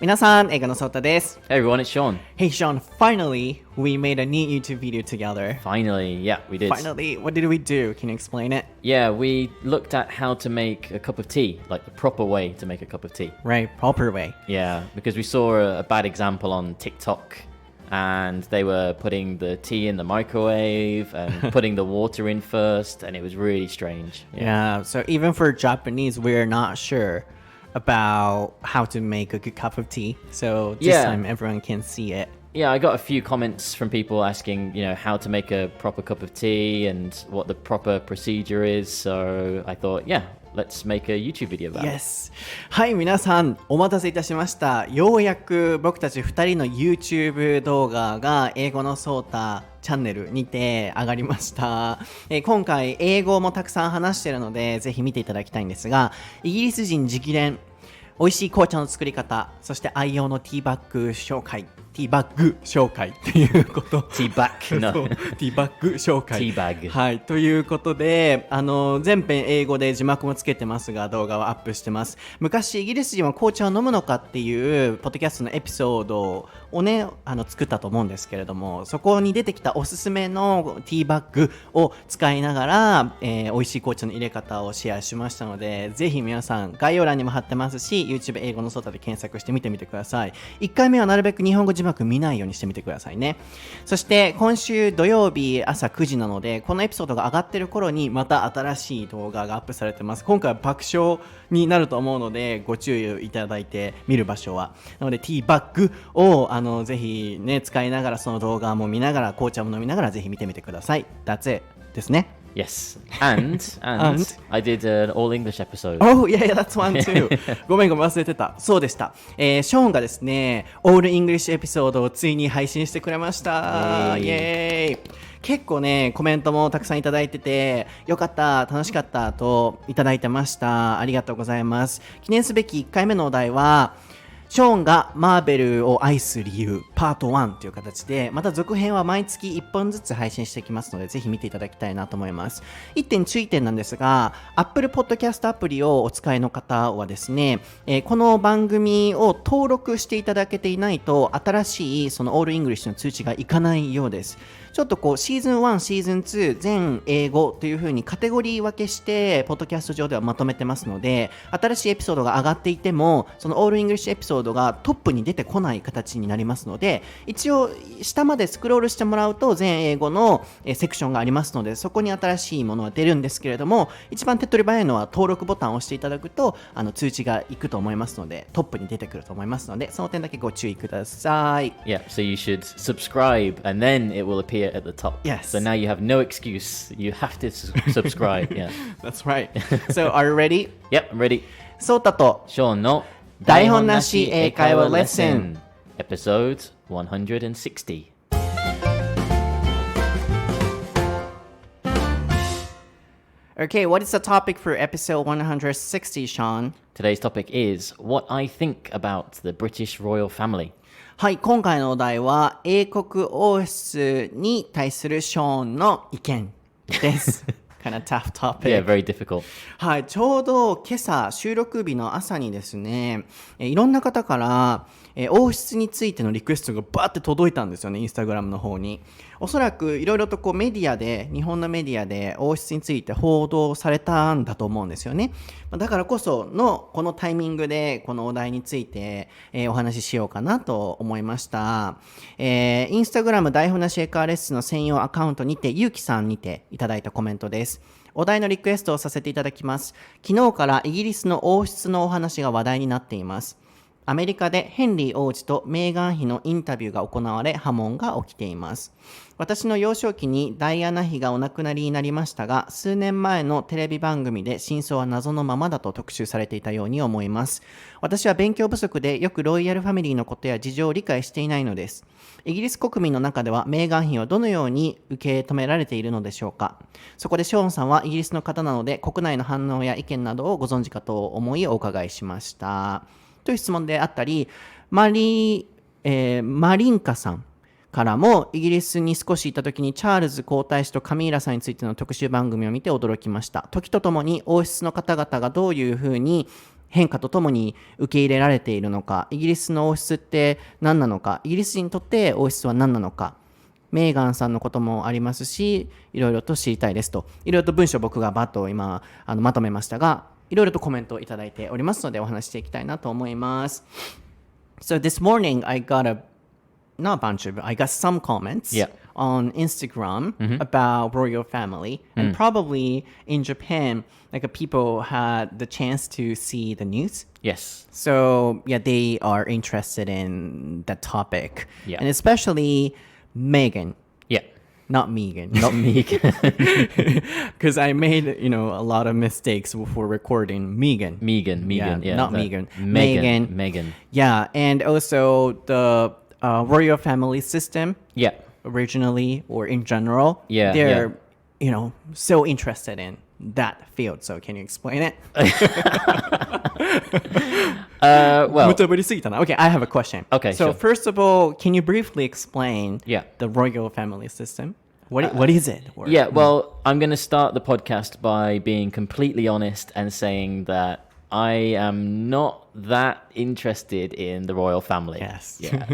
皆さん、英語のそーたです。Hey everyone, it's Sean. Hey Sean, finally we made a neat YouTube video together. Finally, yeah, we did. Finally, what did we do? Can you explain it? Yeah, we looked at how to make a cup of tea, like the proper way to make a cup of tea. Right, proper way. Yeah, because we saw a bad example on TikTok and they were putting the tea in the microwave and putting the water in first, and it was really strange. Yeah, so even for Japanese, we're not sure about how to make a good cup of tea. So this time everyone can see it. Yeah, I got a few comments from people asking, how to make a proper cup of tea and what the proper procedure is. So I thought, let's make a YouTube video about it. はい、皆さんお待たせいたしました。ようやく僕たち2人の YouTube 動画が英語のソータチャンネルにて上がりました。今回英語もたくさん話しているのでぜひ見ていただきたいんですが、イギリス人直伝美味しい紅茶の作り方、そして愛用のティーバッグ紹介っていうことティーバッグのティーバッグ紹介ティーバッグはいということで全編英語で字幕もつけてますが動画をアップしてます。昔イギリス人は紅茶を飲むのかっていうポッドキャストのエピソードをね作ったと思うんですけれども、そこに出てきたおすすめのティーバッグを使いながら、美味しい紅茶の入れ方をシェアしましたので、ぜひ皆さん概要欄にも貼ってますし YouTube 英語のソータで検索して見てみてください。1回目はなるべく日本語字幕見ないようにしてみてくださいね。そして今週土曜日朝9時なので、このエピソードが上がってる頃にまた新しい動画がアップされてます。今回は爆笑になると思うのでご注意いただいて、見る場所はなのでティーバッグをぜひね使いながら、その動画も見ながら紅茶も飲みながらぜひ見てみてください。That's it ですね。Yes, and I did an all English episode. Oh, yeah, that's one too. ごめん忘れてた。そうでした。ショーンがですね、All English エピソードをついに配信してくれました。イエーイ。結構ね、コメントもたくさんいただいてて、よかった、楽しかったといただいてました。ありがとうございます。記念すべき1回目のお題は、ショーンがマーベルを愛す理由パート1という形で、また続編は毎月1本ずつ配信していきますので、ぜひ見ていただきたいなと思います。1点注意点なんですが、Apple Podcast アプリをお使いの方はですね、この番組を登録していただけていないと、新しいそのオールイングリッシュの通知がいかないようです。ちょっとシーズン1、シーズン2、全英語という風にカテゴリー分けして、ポッドキャスト上ではまとめてますので、新しいエピソードが上がっていても、そのオールイングリッシュエピソードがトップに出てこない形になりますので、一応下までスクロールしてもらうと全英語のセクションがありますので、そこに新しいものは出るんですけれども、一番手っ取り早いのは登録ボタンを押していただくと通知がいくと思いますので、トップに出てくると思いますので、その点だけご注意ください。Yeah, so you should subscribe and then it will appear at the top. Yes. So now you have no excuse. You have to subscribe. Yeah. That's right. So are you ready? Yep, I'm ready. ソータとショーンの台本なし英会話レッスン Episode 160. Okay, what is the topic for episode 160, Sean? Today's topic is what I think about the British royal family. はい、今回のお題は英国王室に対するショーンの意見です。kind of tough topic. Yeah, very difficult. はい、ちょうど今朝収録日の朝にですね、いろんな方から王室についてのリクエストがバーって届いたんですよね、インスタグラムの方に。おそらくいろいろとメディアで、日本のメディアで王室について報道されたんだと思うんですよね。だからこそのこのタイミングでこのお題について、お話ししようかなと思いました。インスタグラム台本なし英会話レッスンの専用アカウントにて、ゆうきさんにていただいたコメントです。お題のリクエストをさせていただきます。昨日からイギリスの王室のお話が話題になっています。アメリカでヘンリー王子とメーガン妃のインタビューが行われ波紋が起きています。私の幼少期にダイアナ妃がお亡くなりになりましたが、数年前のテレビ番組で真相は謎のままだと特集されていたように思います。私は勉強不足でよくロイヤルファミリーのことや事情を理解していないのです。イギリス国民の中ではメーガン妃はどのように受け止められているのでしょうか。そこでショーンさんはイギリスの方なので国内の反応や意見などをご存知かと思いお伺いしました。という質問であったり、マリンカさんからもイギリスに少しいた時にチャールズ皇太子とカミーラさんについての特集番組を見て驚きました。時とともに王室の方々がどういうふうに変化とともに受け入れられているのか、イギリスの王室って何なのか、イギリス人にとって王室は何なのか、メーガンさんのこともありますし、いろいろと知りたいですと、いろいろと文章僕がバッと今まとめましたが、いろいろとコメントをいただいておりますのでお話していきたいなと思います。So this morning I got not a bunch of, I got some comments on Instagram about royal family, and probably in Japan, like people had the chance to see the news. Yes. So yeah, they are interested in that topic, Yeah. and especially Megan, Yeah. not Megan, Not me. because I made a lot of mistakes before recording Megan. Megan. Yeah. Not Megan. Megan. Yeah, and also the royal family system. Yeah. Originally or in general, Yeah, they're so interested in that field. So can you explain it? Well, 無茶ぶりすぎたな. Okay, I have a question. Okay, so sure. first of all, can you briefly explain Yeah. the royal family system? What is it? Or- yeah, well, I'm going to start the podcast by being completely honest and saying that I am not that interested in the royal family. Yes. Yeah.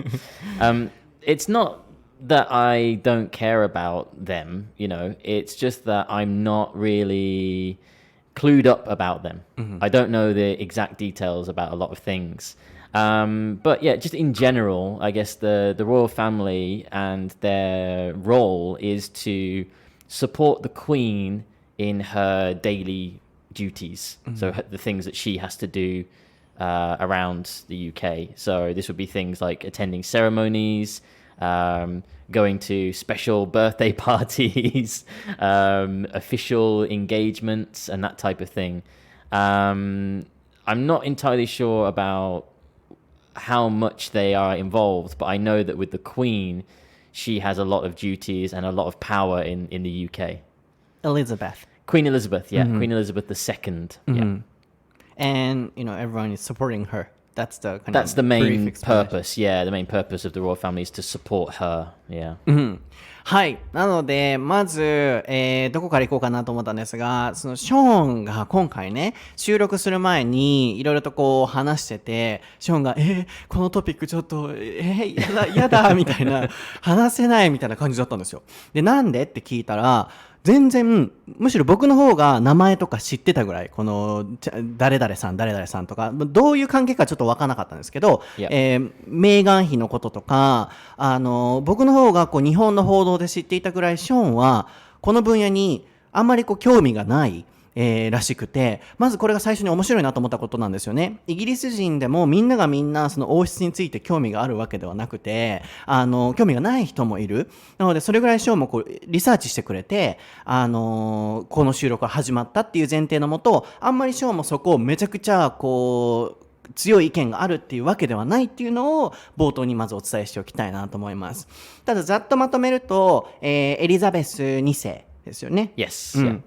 It's not that I don't care about them, it's just that I'm not really clued up about them. I don't know the exact details about a lot of things. But yeah, just in general, I guess the royal family and their role is to support the Queen in her daily duties. So the things that she has to do around the UK. So this would be things like attending ceremonies, going to special birthday parties, official engagements, and that type of thing. I'm not entirely sure about how much they are involved, but I know that with the Queen, she has a lot of duties and a lot of power in the UK. Elizabeth. Queen Elizabeth, yeah. Queen Elizabeth II, yeah. And everyone is supporting her. That's the main purpose, yeah. The main purpose of the royal family is to support her, yeah. はい。なので、まず、どこから行こうかなと思ったんですが、そのショーンが今回ね、収録する前にいろいろとこう話してて、ショーンが、このトピックちょっと、やだ、みたいな、話せないみたいな感じだったんですよ。で、なんでって聞いたら、全然、むしろ僕の方が名前とか知ってたぐらい、この、誰々さんとか、どういう関係かちょっとわからなかったんですけど、メーガン妃のこととか、僕の方がこう日本の報道で知っていたぐらい、ショーンは、この分野にあんまりこう興味がない、らしくて、まずこれが最初に面白いなと思ったことなんですよね。イギリス人でもみんなその王室について興味があるわけではなくて、興味がない人もいる。なのでそれぐらいショーもこうリサーチしてくれて、この収録が始まったっていう前提のもと、あんまりショーもそこをめちゃくちゃこう強い意見があるっていうわけではないっていうのを冒頭にまずお伝えしておきたいなと思います。ただざっとまとめると、エリザベス2世ですよね。Yes, yeah.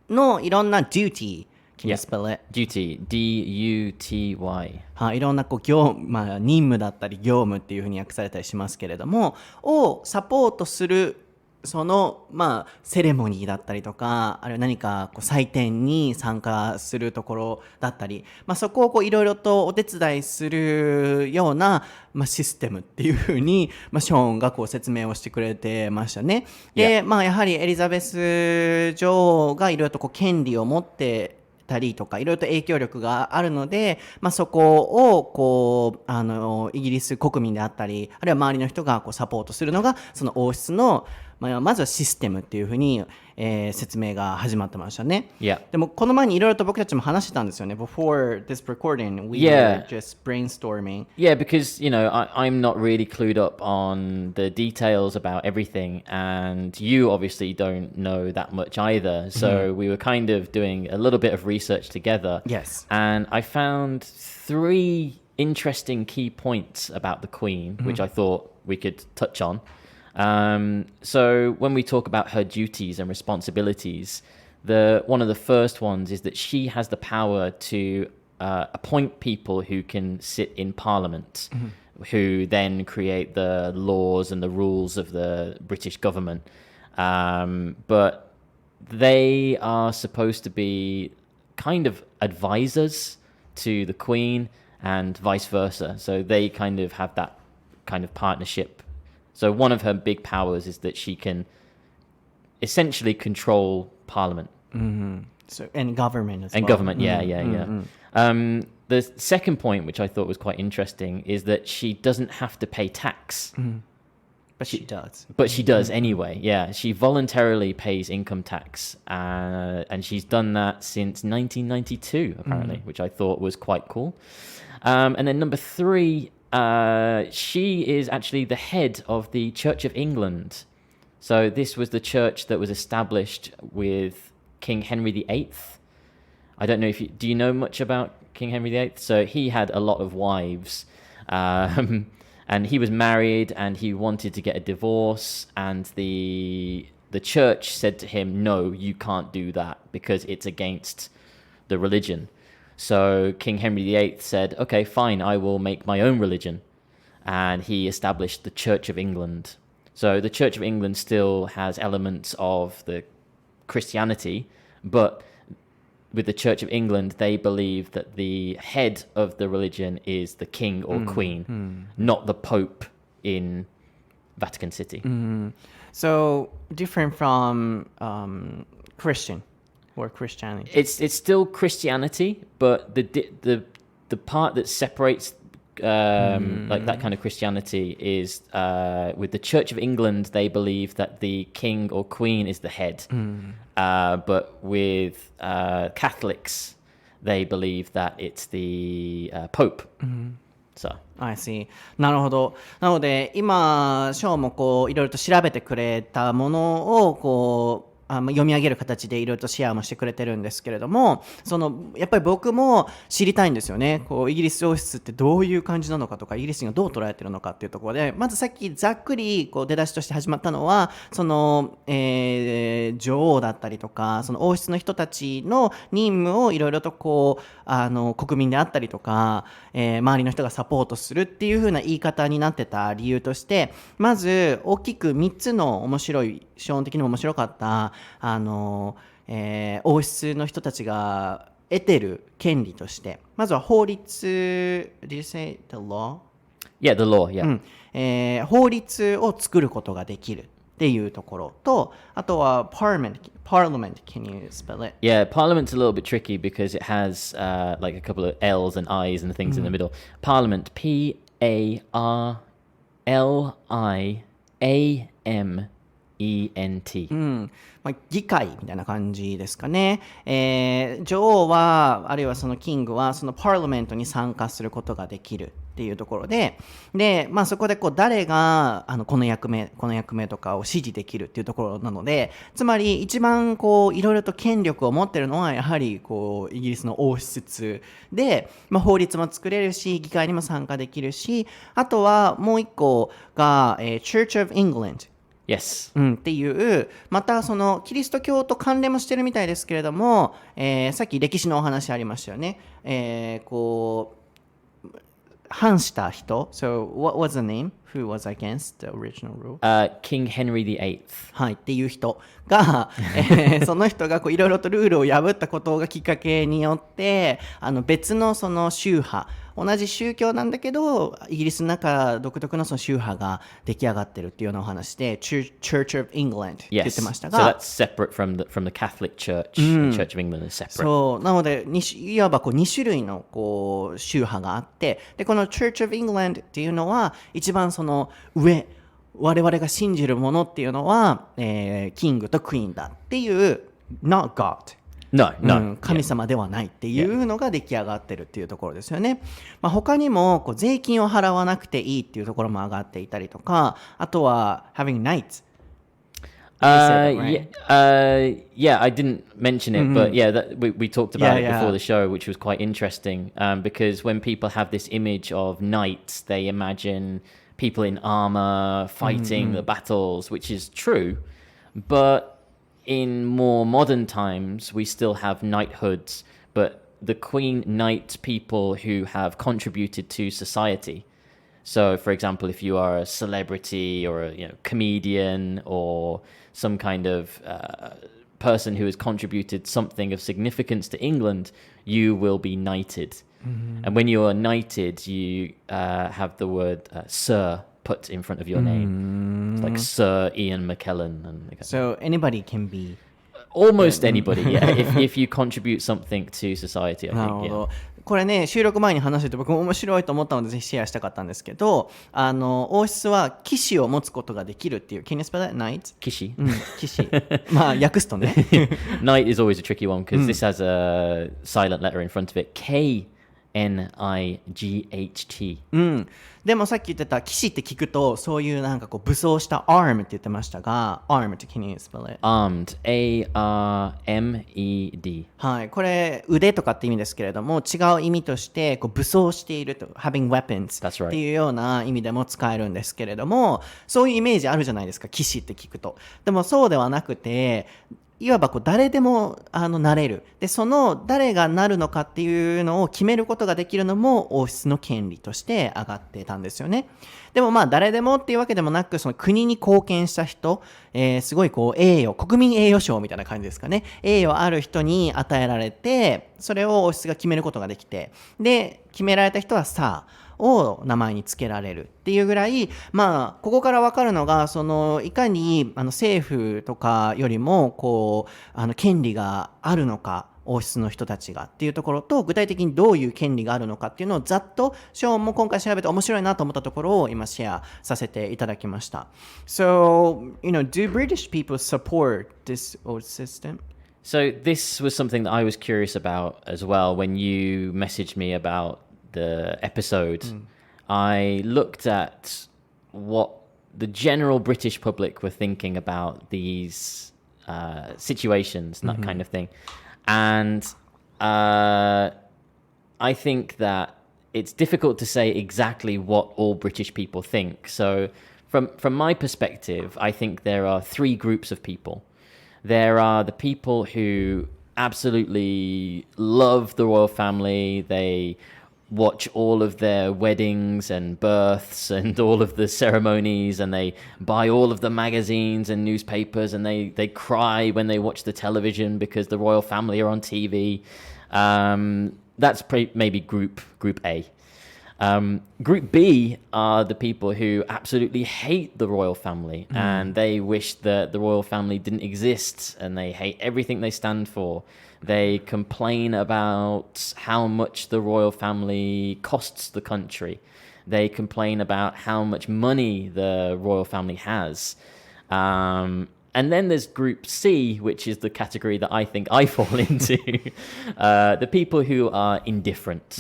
のいろんな duty, can you spell it? Duty, D-U-T-Y. いろんなこう任務だったり業務っていうふうに訳されたりしますけれども、をサポートするそのセレモニーだったりとか、あるいは何かこう祭典に参加するところだったり、そこをこういろいろとお手伝いするようなシステムっていうふうにショーンがこう説明をしてくれてましたね。で、やはりエリザベス女王がいろいろとこう権利を持ってたりとかいろいろと影響力があるので、そこをこうイギリス国民であったり、あるいは周りの人がこうサポートするのがその王室のまずはシステムっていうふうに、説明が始まってましたね。でもこの前にいろいろと僕たちも話してたんですよね。Before this recording, we were just brainstorming. Yeah, because I'm not really clued up on the details about everything, and you obviously don't know that much either. So we were kind of doing a little bit of research together. Yes. And I found 3 interesting key points about the Queen, which I thought we could touch on. So when we talk about her duties and responsibilities, one of the first ones is that she has the power to appoint people who can sit in Parliament, who then create the laws and the rules of the British government. But they are supposed to be kind of advisors to the Queen and vice versa. So they kind of have that kind of partnership. So one of her big powers is that she can essentially control Parliament. So, and government as well. And government, yeah. The second point, which I thought was quite interesting, is that she doesn't have to pay tax. But she does. But she does anyway, yeah. She voluntarily pays income tax, and she's done that since 1992, apparently, which I thought was quite cool. And then number 3, she is actually the head of the Church of England. So this was the church that was established with King Henry VIII. I don't know if you... Do you know much about King Henry VIII? So he had a lot of wives. And he was married and he wanted to get a divorce, and the church said to him, no, you can't do that because it's against the religion. So King Henry VIII said, okay, fine, I will make my own religion. And he established the Church of England. So the Church of England still has elements of the Christianity, but with the Church of England, they believe that the head of the religion is the king or queen, not the Pope in Vatican City. So different from Christian or Christianity. It's still Christianity, but the part that separates like that kind of Christianity is with the Church of England, they believe that the king or queen is the head. But with Catholics, they believe that it's the Pope. So. I see. なるほど。なので今ショーもこういろいろと調べてくれたものをこう読み上げる形でいろいろとシェアもしてくれてるんですけれども、やっぱり僕も知りたいんですよね。こうイギリス王室ってどういう感じなのかとか、イギリス人がどう捉えてるのかっていうところで、まずさっきざっくりこう出だしとして始まったのは女王だったりとか、その王室の人たちの任務をいろいろとこう国民であったりとか、周りの人がサポートするっていう風な言い方になってた理由として、まず大きく3つの面白い、基本的にも面白かった王室の人たちが得てる権利として、まずは法律 Did you say the law? Yeah, the law, yeah. 法律を作ることができるっていうところと、あとは Parliament, can you spell it? Yeah, Parliament's a little bit tricky because it has like a couple of L's and I's and things in the middle. Parliament, P-A-R-L-I-A-M-E-N-T. 議会みたいな感じですかね。女王はあるいはそのキングはそのパーラメントに参加することができるっていうところで、そこでこう誰がこの役目とかを指示できるっていうところなので、つまり一番こういろいろと権力を持ってるのはやはりこうイギリスの王室で、法律も作れるし議会にも参加できるし、あとはもう一個が、Church of England。Yes. っていうまたそのキリスト教と関連もしてるみたいですけれども、さっき歴史のお話ありましたよね。こう反した人。So what was the name? Who was against the original rule? King Henry VIII. はいっていう人が、その人がこういろいろとルールを破ったことがきっかけによって別のその宗派、同じ宗教なんだけどイギリスの中独特のその宗派が出来上がってるっていうようなお話で Church of England って言ってましたが、 So that's separate from the Catholic Church. The Church of England is separate. そうなのでいわばこう2種類のこう宗派があって、でこの Church of England っていうのは一番その上、我々が信じるものっていうのは、キングとクイーンだっていう not God、神様ではないっていうのが出来上がってるっていうところですよね。他にもこう税金を払わなくていいっていうところも上がっていたりとか、あとは having nights. Yeah, I didn't mention it, but we talked about it before the show, which was quite interesting, because when people have this image of knights, they imagine people in armor fighting the battles, which is true, but in more modern times, we still have knighthoods, but the Queen knights people who have contributed to society. So, for example, if you are a celebrity or a comedian or some kind of person who has contributed something of significance to England, you will be knighted. And when you are knighted, you have the word Sir put in front of your name. It's like Sir Ian McKellen. So anybody can be. Almost anybody, yeah. if you contribute something to society, I なる think. ほ Yeah. ど。これね、収録前に話してて僕も面白いと思ったのでぜひシェアしたかったんですけど、王室は騎士を持つことができるっていう。Can you spell that? Knight? Kishi. 騎士。まあ訳すとね。Knight is always a tricky one because this has a silent letter in front of it. K-N-I-G-H-T. でもさっき言ってた騎士って聞くとそういうなんかこう武装した arm って言ってましたが arm って can you spell it? Armed. A-R-M-E-D. はい、これ腕とかって意味ですけれども違う意味としてこう武装していると having weapons That's right. っていうような意味でも使えるんですけれどもそういうイメージあるじゃないですか騎士って聞くと。でもそうではなくていわばこう誰でもなれる。で、その誰がなるのかっていうのを決めることができるのも王室の権利として上がってたんですよね。でもまあ誰でもっていうわけでもなく、その国に貢献した人、すごいこう栄誉、国民栄誉賞みたいな感じですかね。栄誉ある人に与えられて、それを王室が決めることができて、で、決められた人はさあ、を名前につけられるっていうぐらい、まあここから分かるのがそのいかに政府とかよりもこう権利があるのか王室の人たちがっていうところと具体的にどういう権利があるのかっていうのをざっとショーンも今回調べて面白いなと思ったところを今シェアさせていただきました。So, do British people support this old system? So this was something that I was curious about as well when you messaged me about the episode. I looked at what the general British public were thinking about these situations and that kind of thing. And I think that it's difficult to say exactly what all British people think. So from my perspective, I think there are three groups of people. There are the people who absolutely love the royal family. They watch all of their weddings and births and all of the ceremonies, and they buy all of the magazines and newspapers, and they cry when they watch the television because the royal family are on TV. That's maybe group A. Group B are the people who absolutely hate the royal family and they wish that the royal family didn't exist, and they hate everything they stand for. They complain about how much the royal family costs the country. They complain about how much money the royal family has. And then there's Group C, which is the category that I think I fall into. The people who are indifferent.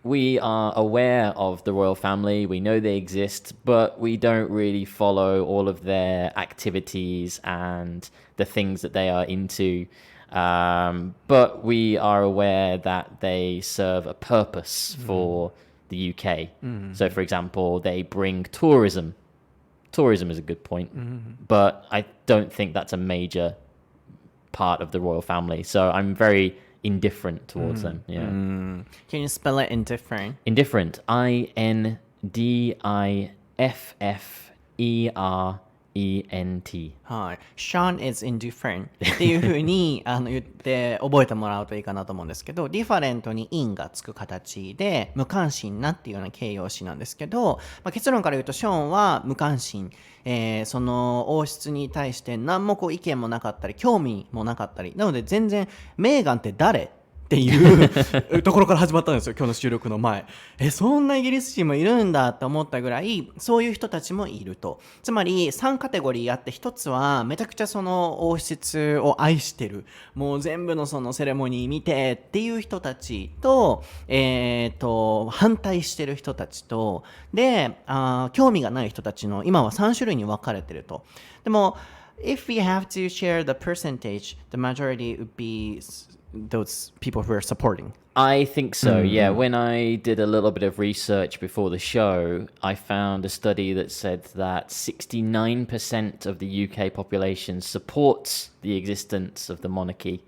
We are aware of the royal family. We know they exist, but we don't really follow all of their activities and the things that they are into. But we are aware that they serve a purpose for the UK. So, for example, they bring tourism. Tourism is a good point, but I don't think that's a major part of the royal family. So I'm very indifferent towards them. Yeah. Can you spell it indifferent? Indifferent. I-N-D-I-F-F-E-R-E-N-T. はい。Sean is indifferent っていう風に言って覚えてもらうといいかなと思うんですけど、different に in がつく形で無関心なっていうような形容詞なんですけど、結論から言うとショーンは無関心、その王室に対して何もこう意見もなかったり興味もなかったり、なので全然メーガンって誰っていうところから始まったんですよ、今日の収録の前。そんなイギリス人もいるんだって思ったぐらい、そういう人たちもいると。つまり3カテゴリーあって、一つはめちゃくちゃその王室を愛してる、もう全部のそのセレモニー見てっていう人たちと、反対してる人たちと、で、興味がない人たちの今は3種類に分かれてると。でも、if we have to share the percentage, the majority would be those people who are supporting. I think so, yeah. When I did a little bit of research before the show, I found a study that said that 69% of the UK population supports the existence of the monarchy,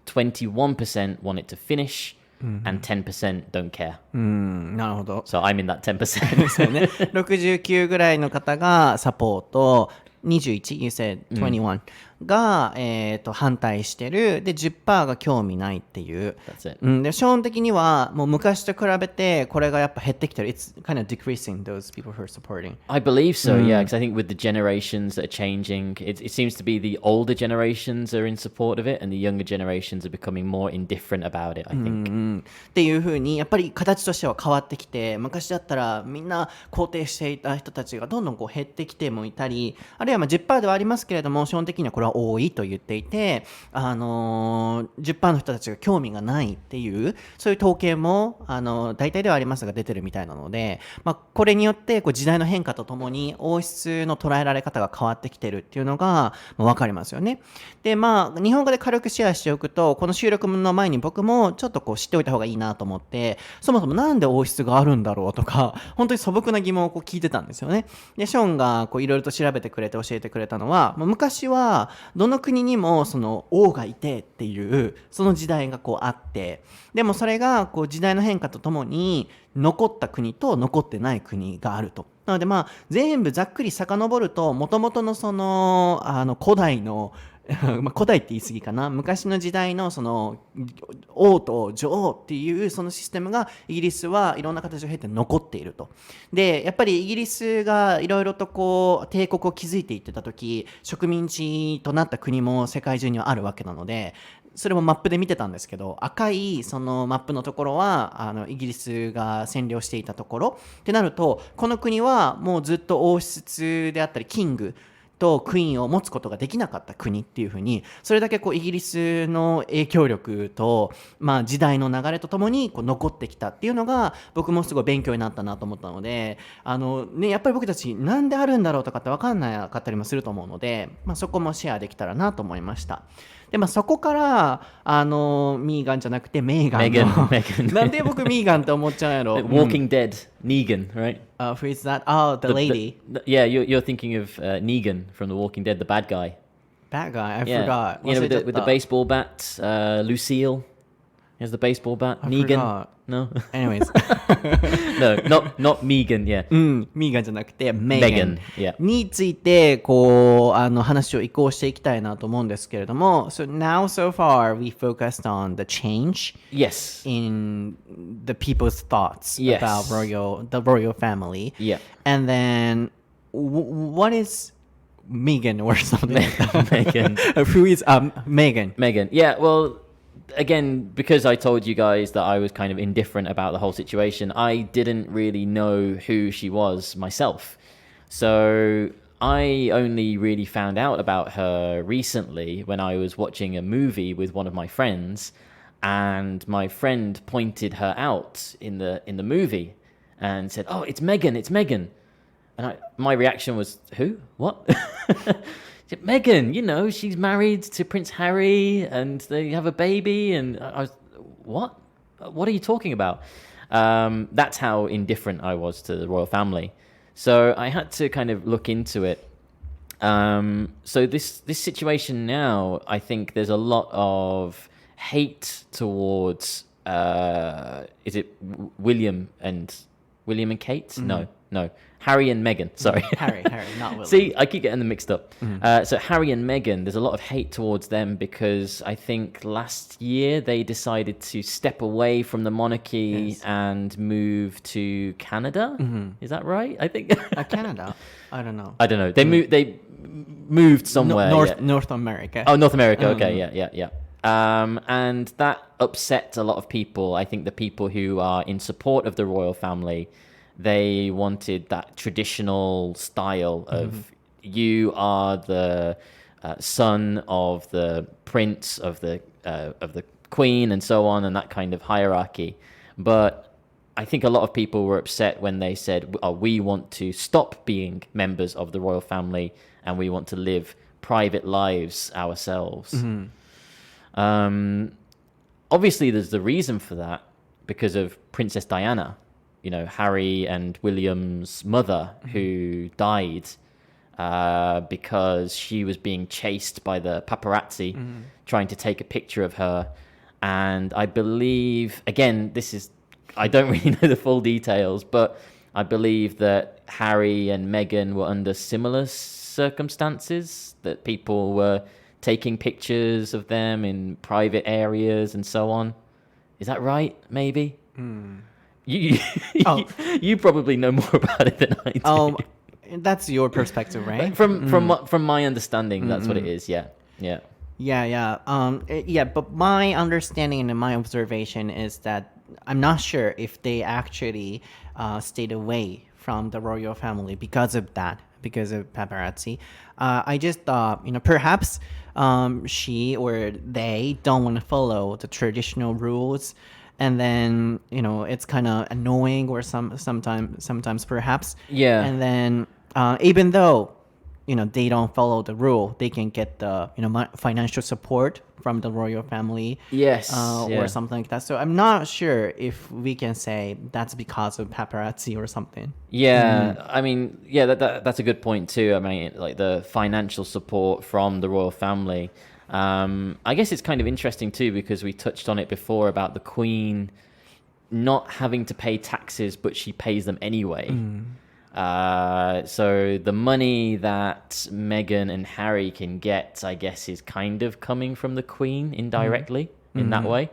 21% want it to finish, and 10% don't care. なるほど。So I'm in that 10%. ですよね。69ぐらいの方がサポート、21 you said 21、が、反対してる。で、10% が興味ないっていう。That's it. で、ショーン的には、もう昔と比べて、これがやっぱ減ってきてる。It's kind of decreasing those people who are supporting. I believe so, yeah, because I think with the generations that are changing, it seems to be the older generations are in support of it, and the younger generations are becoming more indifferent about it, I think. っていう風にやっぱり形としては変わってきて、昔だったらみんな肯定していた人たちがどんどんこう減ってきてもいたり、あるいは10% ではありますけれども、基本的にはこれは多いと言っていて、10% の人たちが興味がないっていうそういう統計も大体ではありますが出てるみたいなので、これによってこう時代の変化とともに王室の捉えられ方が変わってきてるっていうのが分かりますよね。で、日本語で軽くシェアしておくと、この収録の前に僕もちょっとこう知っておいた方がいいなと思って、そもそもなんで王室があるんだろうとか、本当に素朴な疑問をこう聞いてたんですよね。で、ショーンがこういろいろと調べてくれて教えてくれたのは、昔はどの国にもその王がいてっていうその時代がこうあって、でもそれがこう時代の変化とともに残った国と残ってない国があると。なので全部ざっくり遡ると、元々のその古代の古代って言い過ぎかな、昔の時代のその王と女王っていうそのシステムがイギリスはいろんな形を経て残っていると。で、やっぱりイギリスがいろいろとこう帝国を築いていってた時、植民地となった国も世界中にはあるわけなので、それもマップで見てたんですけど、赤いそのマップのところはイギリスが占領していたところってなると、この国はもうずっと王室であったりキングとクイーンを持つことができなかった国っていう風に、それだけこうイギリスの影響力と、時代の流れとともにこう残ってきたっていうのが僕もすごい勉強になったなと思ったので、やっぱり僕たちなんであるんだろうとかって分かんなかったりもすると思うので、そこもシェアできたらなと思いました。で、そこからミーガンじゃなくてメーガンのMegan. なんで僕ミーガンって思っちゃうんやろ。Walking Dead, Negan, right? Who is that? Oh, the lady. Yeah, you're thinking of Negan from The Walking Dead, the bad guy. Bad guy, I Yeah, forgot. you know, with the baseball bat, Lucille. He has the baseball bat. I Negan. forgot. No, Anyways. no, not Megan. Yeah, ミーガンじゃなくてメーガン Megan. Yeah. についてこう話を移行していきたいなと思うんですけれども、So now so far we focused on the change Yes. in the people's thoughts Yes. about the royal family. Yeah. And then what is Megan or something? Megan. Who is Megan? Megan. Yeah. Well, again, because I told you guys that I was kind of indifferent about the whole situation, I didn't really know who she was myself. So I only really found out about her recently when I was watching a movie with one of my friends, and my friend pointed her out in the movie and said, "Oh, it's Megan, it's Megan." And my reaction was, "Who? What?" Megan, you know, she's married to Prince Harry and they have a baby. And I was, what? What are you talking about? That's how indifferent I was to the royal family. So I had to kind of look into it. So this situation now, I think there's a lot of hate towards, is it William and Kate? Mm-hmm. No. Harry and Meghan, sorry. Harry, not William. See, I keep getting them mixed up. So Harry and Meghan, there's a lot of hate towards them because I think last year they decided to step away from the monarchy and move to Canada. Is that right? I think. Canada? I don't know. They moved somewhere. North America. Oh, North America. Okay, yeah. And that upset a lot of people. I think the people who are in support of the royal family, they wanted that traditional style of you are the son of the prince of the queen and so on, and that kind of hierarchy. But I think a lot of people were upset when they said, "Oh, we want to stop being members of the royal family and we want to live private lives ourselves." Obviously, there's the reason for that because of Princess Diana. You know, Harry and William's mother, who died because she was being chased by the paparazzi trying to take a picture of her. And I believe, again, I don't really know the full details, but I believe that Harry and Meghan were under similar circumstances, that people were taking pictures of them in private areas and so on. Is that right? Maybe. You you probably know more about it than I do. That's your perspective, right? From my understanding, that's what it is. Yeah. But my understanding and my observation is that I'm not sure if they actually stayed away from the royal family because of paparazzi. I just thought, perhaps she or they don't want to follow the traditional rules, and then it's kind of annoying, or sometimes perhaps. Yeah. And then even though they don't follow the rule, they can get the financial support from the royal family. Yes. Or something like that. So I'm not sure if we can say that's because of paparazzi or something. Yeah, I mean, that's a good point too. I mean, like the financial support from the royal family. I guess it's kind of interesting too, because we touched on it before about the Queen not having to pay taxes, but she pays them anyway. So the money that Meghan and Harry can get, I guess, is kind of coming from the Queen indirectly in that way.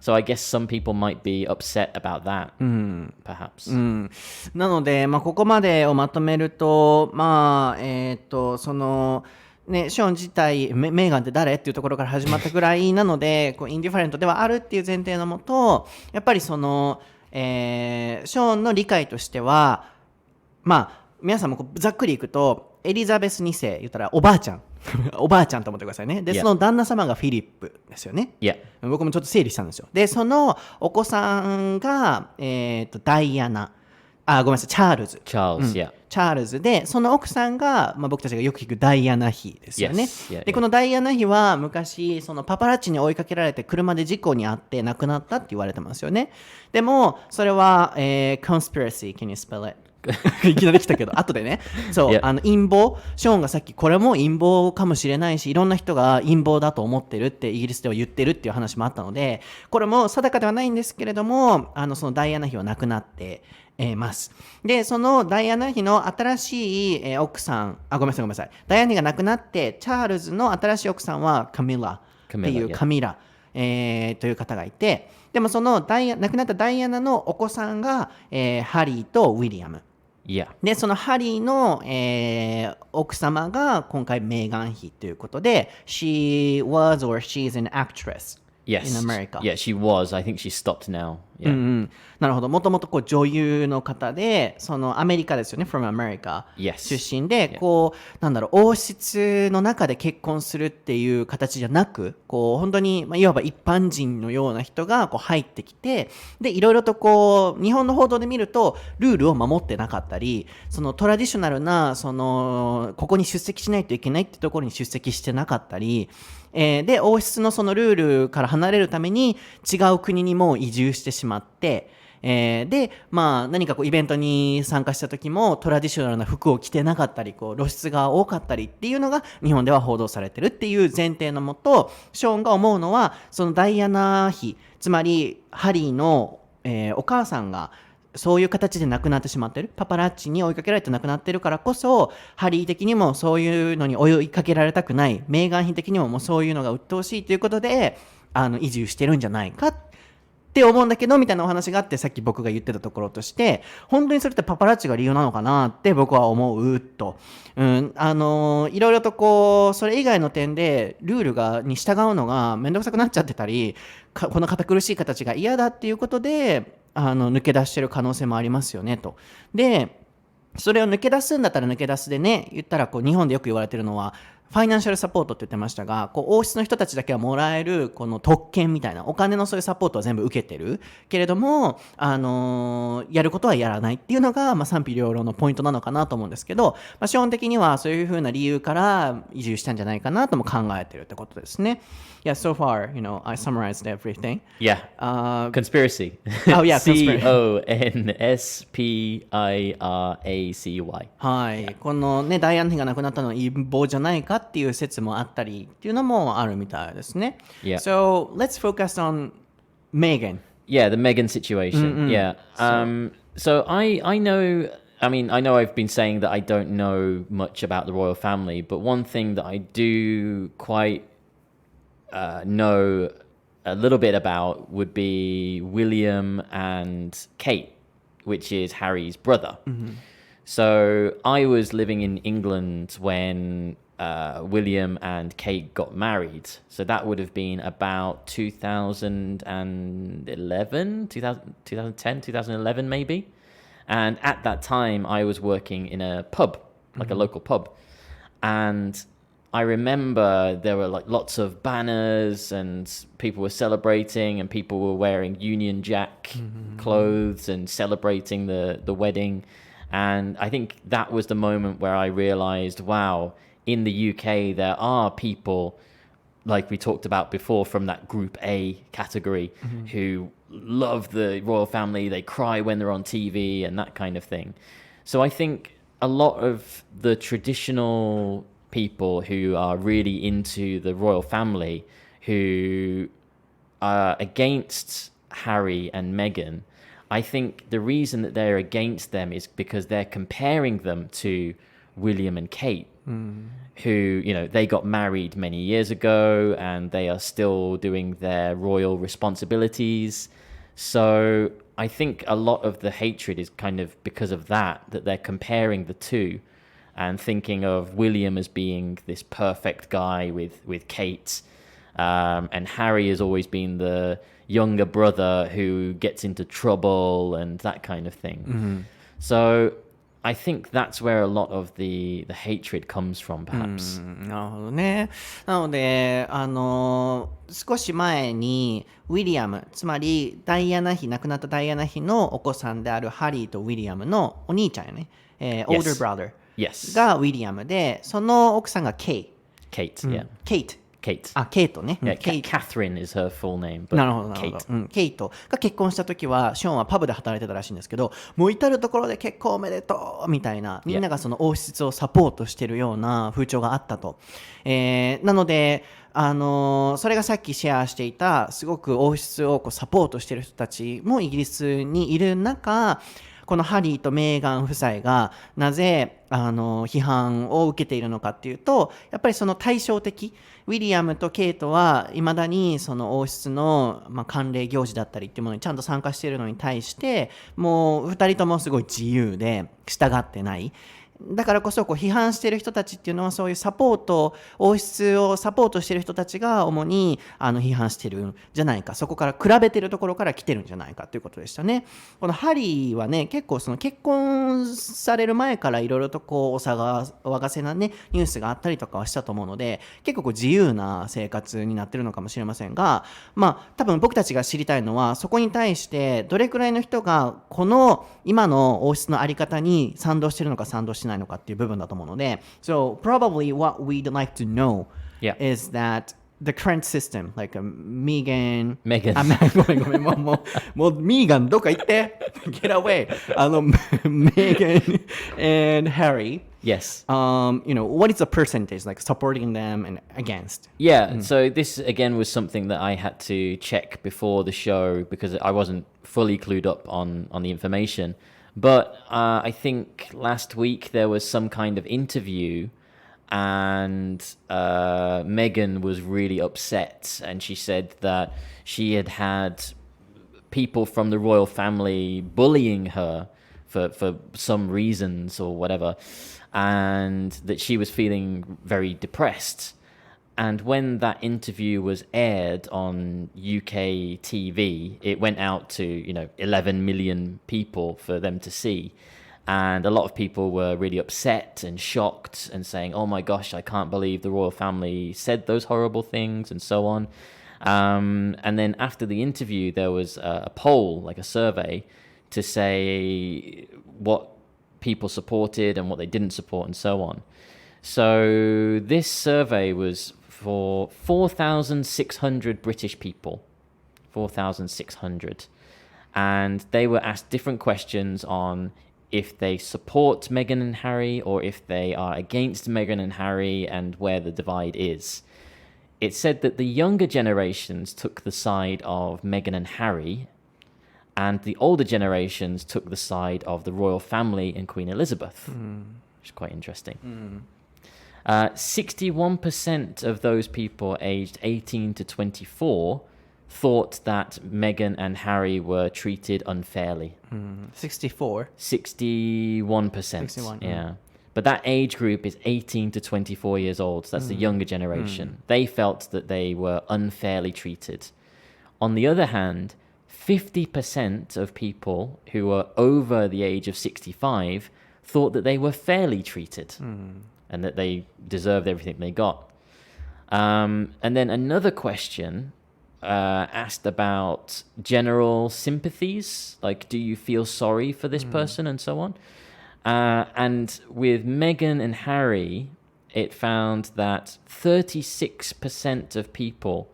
So I guess some people might be upset about that, perhaps. なので、ここまでをまとめると、そのね、ショーン自体メーガンって誰っていうところから始まったぐらいなので、インディファレントではあるっていう前提のもと、やっぱりショーンの理解としては、皆さんもざっくりいくと、エリザベス2世言ったらおばあちゃんおばあちゃんと思ってくださいね。で、その旦那様がフィリップですよね。僕もちょっと整理したんですよ。で、そのお子さんが、ダイアナ、ごめんなさい、チャールズ。チャールズで、その奥さんが、僕たちがよく聞くダイアナ妃ですよね。で、このダイアナ妃は昔、そのパパラッチに追いかけられて車で事故に遭って亡くなったって言われてますよね。でも、それは、conspiracy. Can you spell it? いきなり来たけど後でね、そう、陰謀、ショーンがさっきこれも陰謀かもしれないし、いろんな人が陰謀だと思ってるってイギリスでは言ってるっていう話もあったので、これも定かではないんですけれども、そのダイアナ妃は亡くなってます。で、そのダイアナ妃の新しい、奥さん、ごめんなさい、ダイアナ妃が亡くなってチャールズの新しい奥さんはカミラっていうカミラ、という方がいて、でもその亡くなったダイアナのお子さんが、ハリーとウィリアム。で、そのハリーの、奥様が今回メーガン妃ということで、She was or she's an actress in America. Yeah, she was. I think she stopped now. なるほど。もともと女優の方で、そのアメリカですよね、from America 出身で、王室の中で結婚するっていう形じゃなく、本当に、いわば一般人のような人が入ってきて、で、いろいろと日本の報道で見ると、ルールを守ってなかったり、そのトラディショナルな、ここに出席しないといけないってところに出席してなかったり、で、王室のそのルールから離れるために違う国にも移住してしまって、で、何かイベントに参加した時もトラディショナルな服を着てなかったり、露出が多かったりっていうのが日本では報道されてるっていう前提のもと、ショーンが思うのは、そのダイアナ妃、つまりハリーの、お母さんがそういう形で亡くなってしまってる、パパラッチに追いかけられて亡くなってるからこそ、ハリー的にもそういうのに追いかけられたくない、メーガン妃的にももうそういうのが鬱陶しいということで移住してるんじゃないかって思うんだけどみたいなお話があって、さっき僕が言ってたところとして、本当にそれってパパラッチが理由なのかなって僕は思うと、いろいろとそれ以外の点でルールに従うのがめんどくさくなっちゃってたり、この堅苦しい形が嫌だっていうことで抜け出してる可能性もありますよねと。で、それを抜け出すんだったら抜け出すでね、言ったら日本でよく言われてるのはファイナンシャルサポートって言ってましたが、王室の人たちだけはもらえるこの特権みたいなお金のそういうサポートは全部受けてるけれども、やることはやらないっていうのが、賛否両論のポイントなのかなと思うんですけど、基本的にはそういうふうな理由から移住したんじゃないかなとも考えてるってことですね。Yeah, so far, I summarized everything. Yeah. Conspiracy. Oh, yeah, conspiracy. Conspiracy. はい。このね、ダイアナ妃が亡くなったのは陰謀じゃないかっていう説もあったりっていうのもあるみたいですね。Yeah. So, let's focus on Meghan. Yeah, the Meghan situation. Yeah. So I know, I know I've been saying that I don't know much about the royal family, but one thing that I do quite know a little bit about would be William and Kate, which is Harry's brother. So I was living in England when William and Kate got married. So that would have been about 2011, 2010, 2011 maybe. And at that time, I was working in a pub, like a local pub. And I remember there were like lots of banners and people were celebrating and people were wearing Union Jack clothes and celebrating the wedding. And I think that was the moment where I realized, wow, in the UK, there are people like we talked about before from that Group A category who love the royal family. They cry when they're on TV and that kind of thing. So I think a lot of the traditional people who are really into the royal family, who are against Harry and Meghan, I think the reason that they're against them is because they're comparing them to William and Kate, who, you know, they got married many years ago and they are still doing their royal responsibilities. So I think a lot of the hatred is kind of because of that they're comparing the two and thinking of William as being this perfect guy with Kate, and Harry has always been the younger brother who gets into trouble and that kind of thing. So I think that's where a lot of the hatred comes from, perhaps. なるほどね。なので、少し前にウィリアム、つまりダイアナ妃、亡くなったダイアナ妃のお子さんであるハリーとウィリアムのお兄ちゃんやね、older brother Yes. がウィリアムで、その奥さんがケイ。Kate, yeah. ケイト。Kate. あ、ケイトね。 Yeah, ケイト。 Catherine is her full name, but なるほどなるほど、 Kate. ケイトが結婚した時はショーンはパブで働いてたらしいんですけど、もう至る所で結婚おめでとうみたいな、みんながその王室をサポートしてるような風潮があったと、なのでそれがさっきシェアしていたすごく王室をこうサポートしてる人たちもイギリスにいる中、このハリーとメーガン夫妻がなぜ批判を受けているのかっていうと、やっぱりその対照的、ウィリアムとケイトはいまだにその王室の、慣例行事だったりっていうものにちゃんと参加しているのに対して、もう2人ともすごい自由で従ってない。だからこそこう批判している人たちっていうのは、そういうサポート、王室をサポートしている人たちが主に批判してるんじゃないか、そこから比べてるところから来てるんじゃないかということでしたね。このハリーはね、結構その結婚される前からいろいろとこうお騒がせなねニュースがあったりとかはしたと思うので、結構こう自由な生活になってるのかもしれませんが、多分僕たちが知りたいのは、そこに対してどれくらいの人がこの今の王室のあり方に賛同してるのか賛同してないのかっていう部分だと思うので、 So probably what we'd like to know is that the current system, like Meghan ごめんもうミーガンどっか行って get away Meghan and Harry, Yes. what is the percentage like supporting them and against? Yeah, so this again was something that I had to check before the show because I wasn't fully clued up on the information. But I think last week there was some kind of interview and Meghan was really upset, and she said that she had people from the royal family bullying her for some reasons or whatever, and that she was feeling very depressed. And when that interview was aired on UK TV, it went out to 11 million people for them to see. And a lot of people were really upset and shocked and saying, oh my gosh, I can't believe the royal family said those horrible things and so on. And then after the interview, there was a poll, like a survey, to say what people supported and what they didn't support and so on. So this survey was for 4,600 British people. 4,600. And they were asked different questions on if they support Meghan and Harry or if they are against Meghan and Harry and where the divide is. It said that the younger generations took the side of Meghan and Harry, and the older generations took the side of the royal family and Queen Elizabeth, which is quite interesting. 61% of those people aged 18 to 24 thought that Meghan and Harry were treated unfairly. 64? 61%. 61, yeah. But that age group is 18 to 24 years old. So that's the younger generation. They felt that they were unfairly treated. On the other hand, 50% of people who were over the age of 65 thought that they were fairly treated and that they deserved everything they got. And then another question asked about general sympathies, like do you feel sorry for this person and so on. And with Meghan and Harry, it found that 36% of people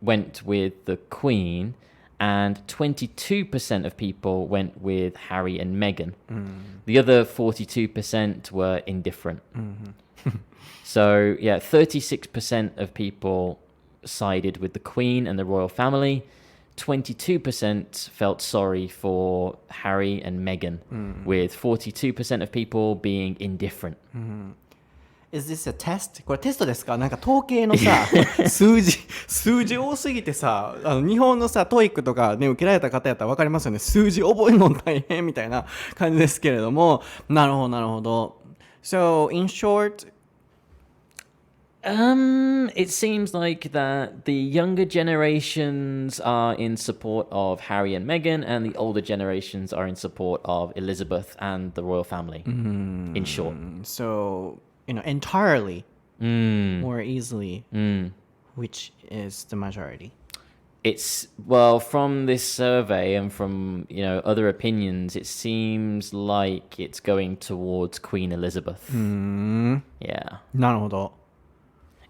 went with the Queen, and 22% of people went with Harry and Meghan. The other 42% were indifferent. So, yeah, 36% of people sided with the Queen and the royal family. 22% felt sorry for Harry and Meghan, with 42% of people being indifferent. Is this a test? これテストですか？なんか統計のさ数字多すぎてさ、日本のさトイックとかね受けられた方やったら分かりますよね。数字覚えるの大変みたいな感じですけれども、なるほどなるほど。So in short, it seems like that the younger generations are in support of Harry and Meghan, and the older generations are in support of Elizabeth and the royal family. In short, so entirely more easily, which is the majority. it's well from this survey and from other opinions, it seems like it's going towards Queen Elizabeth. Yeah. なるほど。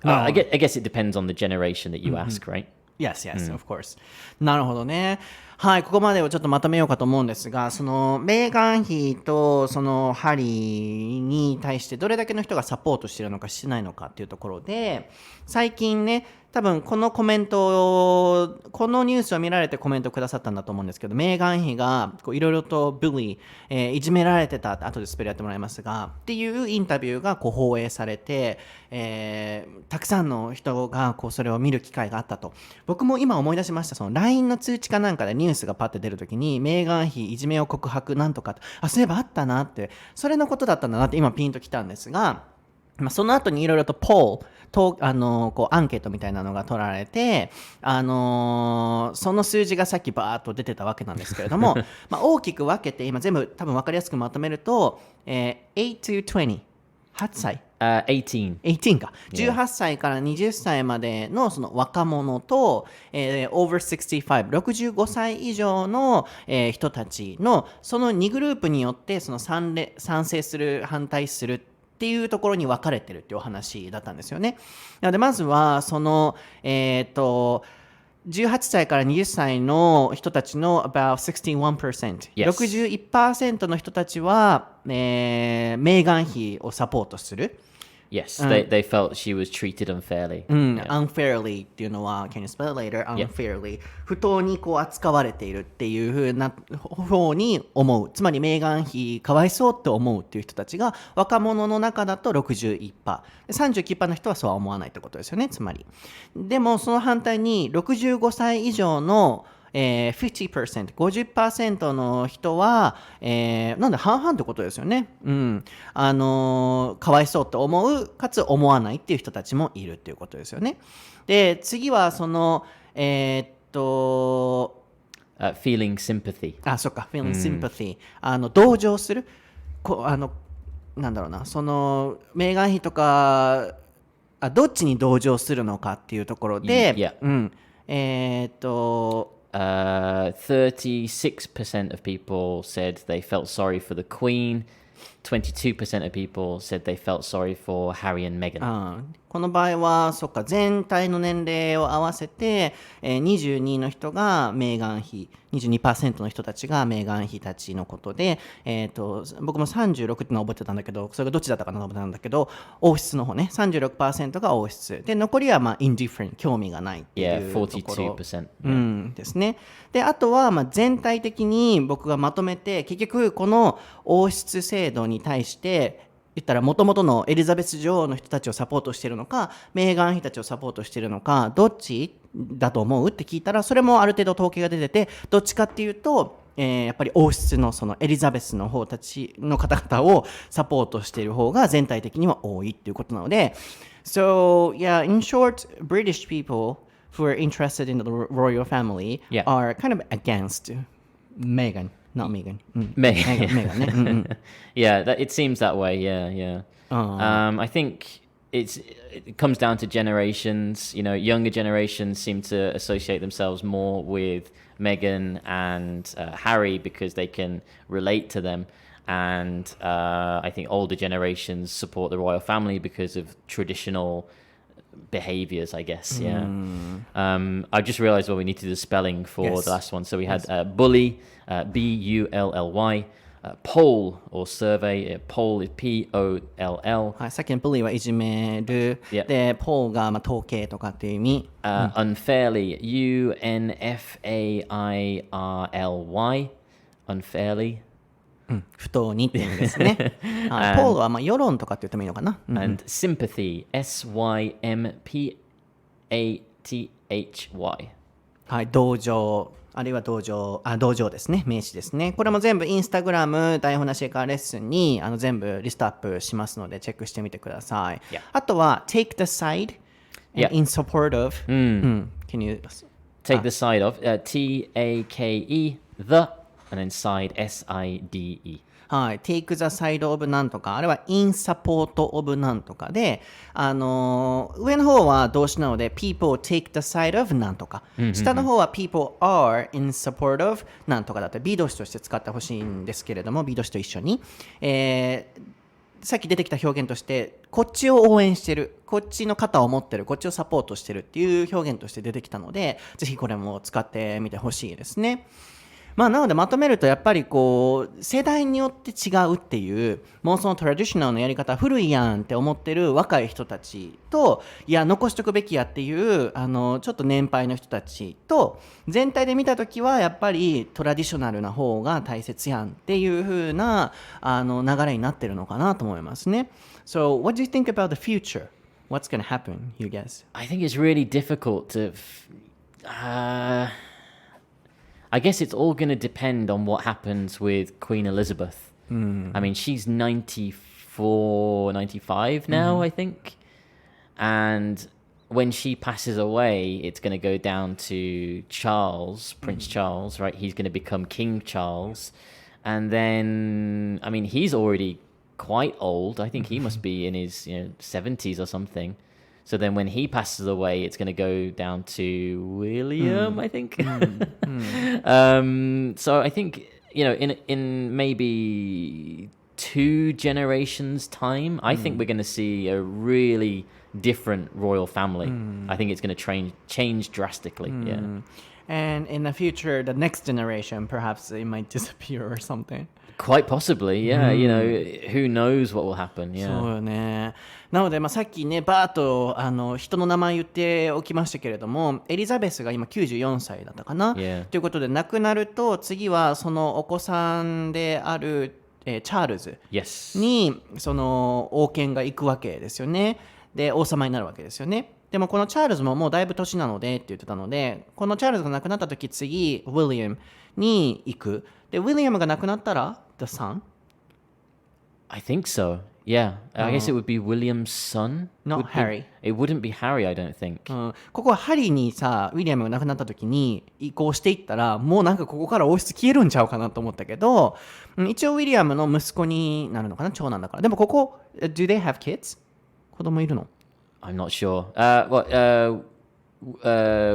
I guess it depends on the generation that you ask, right? Yes, of course. なるほどね。はい、ここまでをちょっとまとめようかと思うんですが、そのメーガン妃とそのハリーに対してどれだけの人がサポートしているのかしてないのかっていうところで、最近ね、多分このニュースを見られてコメントくださったんだと思うんですけど、メーガン妃がいろいろとブリー、いじめられてた、後でスペルやってもらいますがっていうインタビューが放映されて、たくさんの人がそれを見る機会があったと。僕も今思い出しました。その LINE の通知かなんかでニュースがパッて出るときにメーガン妃いじめを告白なんとか、そういえばあったなって、それのことだったんだなって今ピンときたんですが、その後にいろいろとポールとアンケートみたいなのが取られて、その数字がさっきバーッと出てたわけなんですけれども大きく分けて今全部多分分かりやすくまとめると、8 to 20 8歳18か、18歳から20歳までのその若者と、over 65歳以上の、人たちのその2グループによってその賛成する反対するっていうところに分かれてるっていうお話だったんですよね。なのでまずはその18歳から20歳の人たちの about 61%、61% の人たちは、メーガン妃をサポートする。Yes, they felt she was treated unfairly. Unfairly っていうのは Can you spell it later? Unfairly、不当に扱われているっていう風な方に思う。つまりメーガン妃かわいそうって思うっていう人たちが若者の中だと 61%、 39% の人はそうは思わないってことですよね。つまりでもその反対に65歳以上の50%、50% の人は、なんで半々ってことですよね。かわいそうって思うかつ思わないっていう人たちもいるっていうことですよね。で次はそのfeeling sympathy。そっか、feeling sympathy、同情する。なんだろうな、そのメーガン妃とかどっちに同情するのかっていうところで、36% of people said they felt sorry for the Queen. 22% of people said they felt sorry for Harry and Meghan. この場合はそっか、全体の年齢を合わせて、22の人がメーガン妃、22% の人たちがメーガン妃たちのことで、僕も36ってのを覚えてたんだけど、それがどっちだったかなと思ったんだけど、王室の方ね、36% が王室で、残りはindifferent、興味がないっていうところ、42%、ですね。であとは全体的に僕がまとめて、結局この王室制度に対して言ったら元々のエリザベス女王の人たちをサポートしてるのか、メーガン妃たちをサポートしてるのか、どっちだと思うって聞いたら、それもある程度統計が出てて、どっちかっていうと、やっぱり王室のそのエリザベスの方たちの方々をサポートしている方が全体的には多いっていうことなので、So yeah, in short, British people who are interested in the royal family are kind of against Meghan, not Meghan. Meghan ね。Yeah, it seems that way. Yeah. I think it comes down to generations. You know, younger generations seem to associate themselves more with Meghan and Harry because they can relate to them. And I think older generations support the royal family because of traditional behaviors, I guess. Yeah. I just realized we need to do the spelling for the last one. So we had bully, B-U-L-L-Y, poll or survey, poll is P-O-L-L. はい、さっきの bully はいじめる、で poll が統計とかっていう意味。Unfairly, U-N-F-A-I-R-L-Y, unfairly. 不当にっていう意味ですね。はい、ポールは世論とかって言ってもいいのかな。And sympathy, S-Y-M-P-A-T-H-Y. はい、同情、あるいは同情ですね、名詞ですね。これも全部インスタグラム、台本なし英会話レッスンに全部リストアップしますので、チェックしてみてください。あとは、take the side in support of. Can you take the side of, T-A-K-E, the, and then side, S-I-D-E. はい、take the side of なんとか、あるいは in support of なんとかで、上の方は動詞なので people take the side of なんとか、下の方は people are in support of なんとかだったら B 動詞として使ってほしいんですけれども、B 動詞と一緒に、さっき出てきた表現としてこっちを応援してる、こっちの肩を持ってる、こっちをサポートしてるっていう表現として出てきたので、ぜひこれも使ってみてほしいですね。なのでまとめるとやっぱり世代によって違うっていう、もうそのトラディショナルのやり方古いやんって思ってる若い人たちと、いや残しとくべきやっていうちょっと年配の人たちと、全体で見たときはやっぱりトラディショナルな方が大切やんっていう風な流れになってるのかなと思いますね。So what do you think about the future? What's going to happen, you guys? I think it's really difficult to I guess it's all going to depend on what happens with Queen Elizabeth. I mean, she's 94, 95 now, I think. And when she passes away, it's going to go down to Charles, Prince Charles, right? He's going to become King Charles. And then, I mean, he's already quite old. I think he must be in his 70s or something. So then when he passes away, it's going to go down to William, I think. So I think, in maybe 2 generations' time, I think we're going to see a really different royal family. I think it's going to change drastically. Yeah. And in the future, the next generation, perhaps it might disappear or something. Quite possibly, yeah. Who knows what will happen, yeah. そうよね。なので、さっきね、バーッと人の名前言っておきましたけれども、エリザベスが今94歳だったかな、ということで、亡くなると、次はそのお子さんである、チャールズに、その王権が行くわけですよね。で、王様になるわけですよね。でもこのチャールズももうだいぶ年なのでって言ってたので、このチャールズが亡くなった時、次ウィリアムに行く。でウィリアムが亡くなったら the son? I think so. Yeah. I guess it would be William's son. Not Harry. It wouldn't be Harry, I don't think. ここはハリーにさ、ウィリアムが亡くなった時に移行していったら、もうなんかここから王室消えるんちゃうかなと思ったけど、一応ウィリアムの息子になるのかな、長男だから。でもここ do they have kids? 子供いるの？ I'm not sure.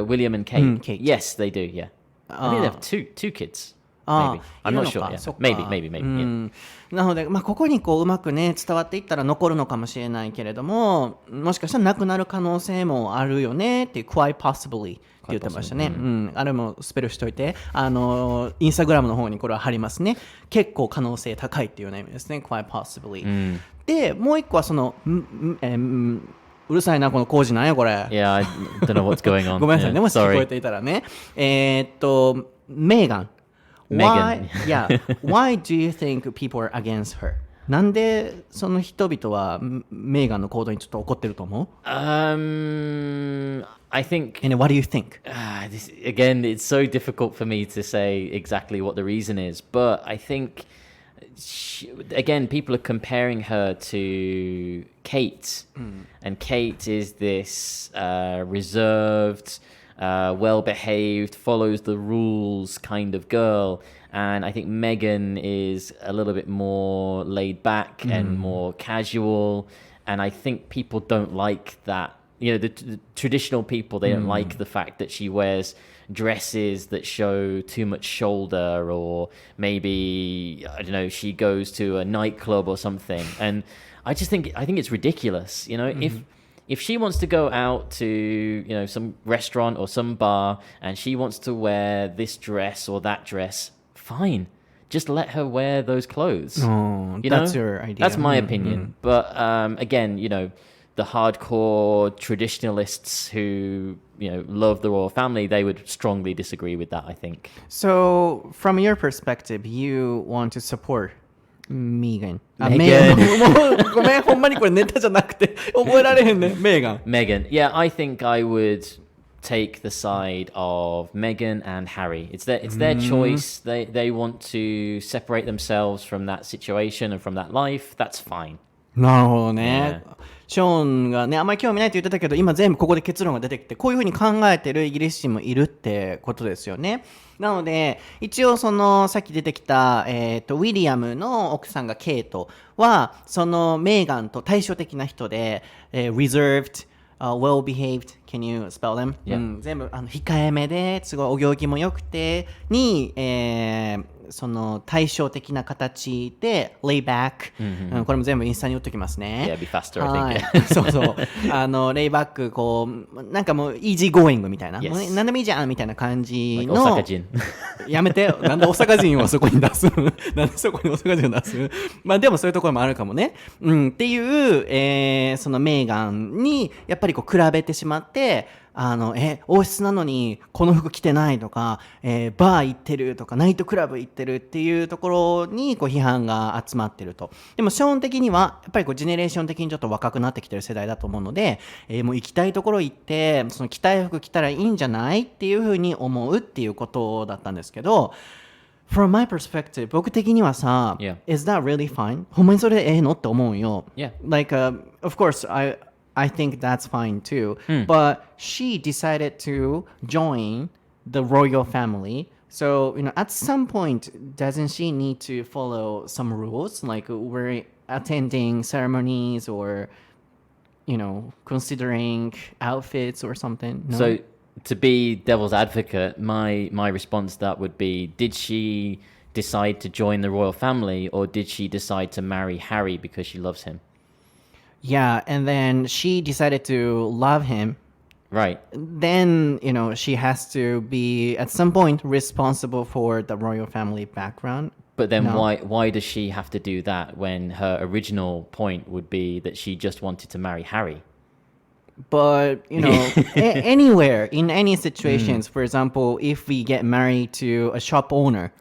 William and Kate. Kate. Yes, they do. Yeah. I think they have two kids. Maybe. I'm not sure. Yeah. Maybe. Yeah. なので、ここにうまくね伝わっていったら残るのかもしれないけれども、もしかしたらなくなる可能性もあるよねっていう quite possibly って言ってましたね。あれもスペルしといて、インスタグラムの方にこれは貼りますね。結構可能性高いっていうような意味ですね。quite possibly。で、もう一個はそのうるさいなこの工事なんやこれ。Yeah, I don't know what's going on. ごめんなさいね、もし聞こえていたらね。メーガン。Why do you think people are against her? なんでその人々はメーガンの行動にちょっと怒ってると思う？ I think And what do you think? this again, it's so difficult for me to say exactly what the reason is, but I think again, people are comparing her to Kate, and Kate is this reserved, well-behaved, follows the rules kind of girl, and I think Meghan is a little bit more laid back and more casual, and I think people don't like that. The traditional people, they don't like the fact that she wears dresses that show too much shoulder, or maybe, I don't know, she goes to a nightclub or something. And I think it's ridiculous. If she wants to go out to, some restaurant or some bar and she wants to wear this dress or that dress, fine. Just let her wear those clothes. Oh, that's your idea. That's my opinion. But again, the hardcore traditionalists who love the royal family, they would strongly disagree with that, I think. So, from your perspective, you want to support Meghan. Meghan. ごめん、ほんまにこれネタじゃなくて覚えられへんね。Meghan. Meghan. Yeah, I think I would take the side of Meghan and Harry. It's their choice. They want to separate themselves from that situation and from that life. That's fine. なるほどね。ショーンがね、あんまり興味ないって言ってたけど、今全部ここで結論が出てきて、こういうふうに考えてるイギリス人もいるってことですよね。なので、一応さっき出てきた、ウィリアムの奥さんがケイトは、そのメーガンと対照的な人で、reserved, well-behaved, can you spell them?、全部控えめで、すごいお行儀も良くて、その対照的な形で lay back、これも全部インスタに打っときますね。Yeah, be faster, I think. そうそうレイバックこうなんかもうイージーゴーイングみたいな、もう何でもいいじゃんみたいな感じの、大阪人やめて、なんで大阪人をそこに出すなんでそこに大阪人を出すまあでもそういうところもあるかもね、っていう、そのメーガンにやっぱりこう比べてしまって王室なのにこの服着てないとか、バー行ってるとかナイトクラブ行ってるっていうところにこう批判が集まってると。でもショーン的にはやっぱりこうジェネレーション的にちょっと若くなってきてる世代だと思うので、もう行きたいところ行ってその着たい服着たらいいんじゃないっていうふうに思うっていうことだったんですけど、From my perspective 僕的にはさ、Is that really fine? ほんまにそれでええのって思うよ。Like, of course I think that's fine too. But she decided to join the royal family. So, at some point, doesn't she need to follow some rules? Like we're attending ceremonies or, considering outfits or something? No? So, to be devil's advocate, my response to that would be, did she decide to join the royal family or did she decide to marry Harry because she loves him? Yeah, and then she decided to love him. Right. Then, she has to be, at some point, responsible for the royal family background. But then why does she have to do that when her original point would be that she just wanted to marry Harry? But, anywhere, in any situations, for example, if we get married to a shop owner,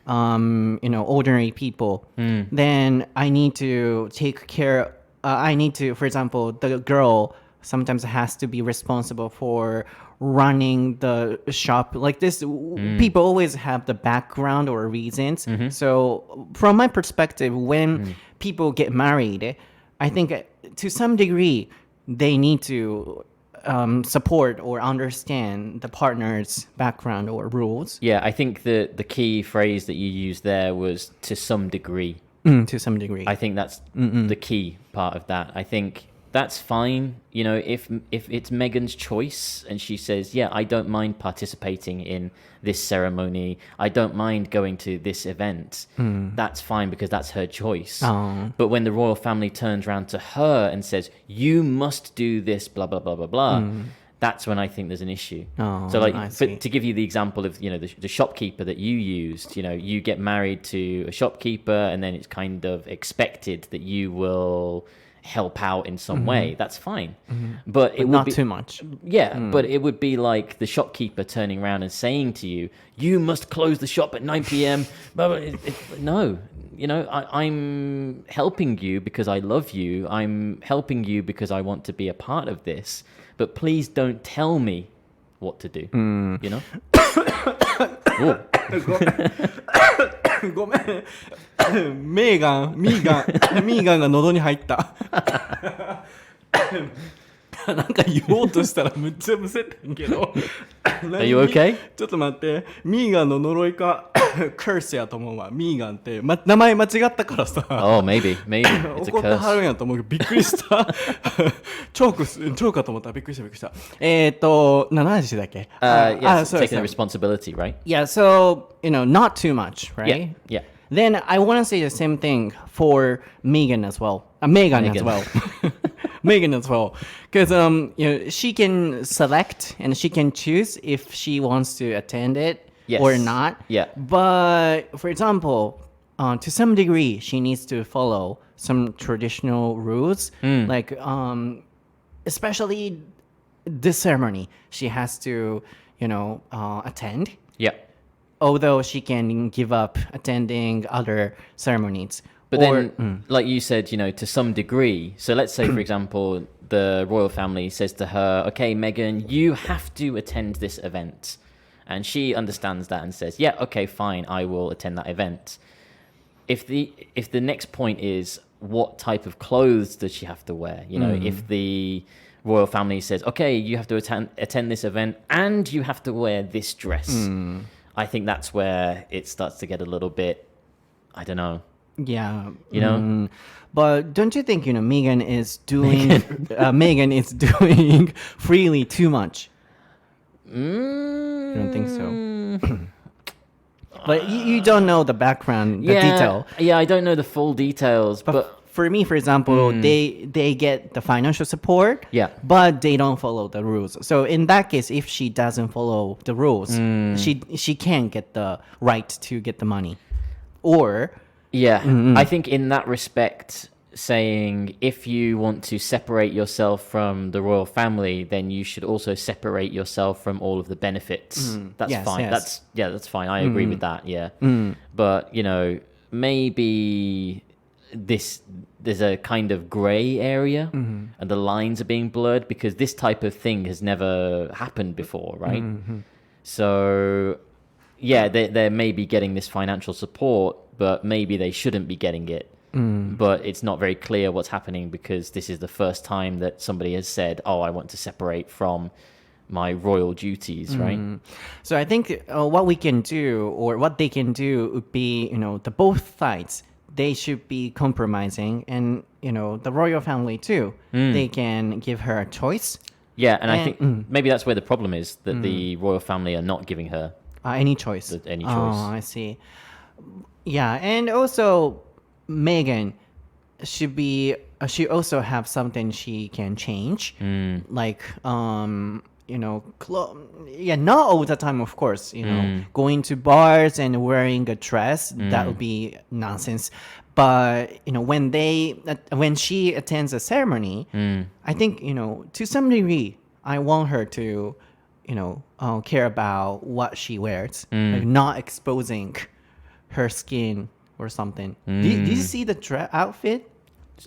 ordinary people, then I need to take care for example, the girl sometimes has to be responsible for running the shop. Like this, people always have the background or reasons. So from my perspective, when people get married, I think to some degree, they need to support or understand the partner's background or rules. Yeah, I think the key phrase that you used there was to some degree. To some degree. I think that's the key part of that. I think that's fine. If it's Meghan's choice and she says, yeah, I don't mind participating in this ceremony, I don't mind going to this event, that's fine because that's her choice. But when the royal family turns around to her and says, you must do this, blah, blah, blah, blah, blah, that's when I think there's an issue. So to give you the example of, the shopkeeper that you used, you get married to a shopkeeper and then it's kind of expected that you will help out in some way, that's fine. But it would Not be too much. Yeah, but it would be like the shopkeeper turning around and saying to you, "You must close the shop at 9 p.m." No, I'm helping you because I love you. I'm helping you because I want to be a part of this. But please don't tell me what to do. Oh. ごめん。ミーガンが喉に入った。なんか言おうとしたらむっちゃむせってんけど。Are you okay? ちょっと待って。ミーガンの呪いかカースやと思うわ。ミーガンって、名前間違ったからさ。Oh, maybe. It's a 怒っては curse. るんやと思うけどびっくりした。チョークかと思った。びっくりした。何の話だっけYes, そう taking そう the responsibility, right? Yeah, so, not too much, right? Yeah. Then I want to say the same thing for Megan as well. Megan as well. Megan as well. Because she can select and she can choose if she wants to attend it or not. Yeah. But for example, to some degree, she needs to follow some traditional rules. Like, especially this ceremony, she has to, attend. Yeah. Although she can give up attending other ceremonies. But then, like you said, to some degree. So let's say, for example, the royal family says to her, "Okay, Meghan, you have to attend this event." And she understands that and says, "Yeah, okay, fine, I will attend that event." If the next point is what type of clothes does she have to wear? If the royal family says, "Okay, you have to attend this event and you have to wear this dress." I think that's where it starts to get a little bit, I don't know. Yeah. But don't you think, Megan is doing freely too much? You don't think so? But you don't know the background, the detail. Yeah, I don't know the full details, but for me, for example, they get the financial support, but they don't follow the rules. So in that case, if she doesn't follow the rules, she can't get the right to get the money. Or I think in that respect, saying if you want to separate yourself from the royal family, then you should also separate yourself from all of the benefits. That's fine. Yes. That's fine. I agree with that. Yeah. But maybe there's a kind of gray area and the lines are being blurred because this type of thing has never happened before, right? So they may be getting this financial support, but maybe they shouldn't be getting it. But it's not very clear what's happening because this is the first time that somebody has said, "Oh, I want to separate from my royal duties," right? So I think what we can do or what they can do would be, the both sides, they should be compromising, and the royal family too. They can give her a choice. Yeah, and I think maybe that's where the problem is, that the royal family are not giving her any choice. Any choice. Oh, I see. Yeah, and also Megan she also have something she can change, like not all the time, of course. Going to bars and wearing a dress, that would be nonsense. But when she attends a ceremony, I think to some degree, I want her to care about what she wears, like not exposing her skin or something. Did you see the outfit?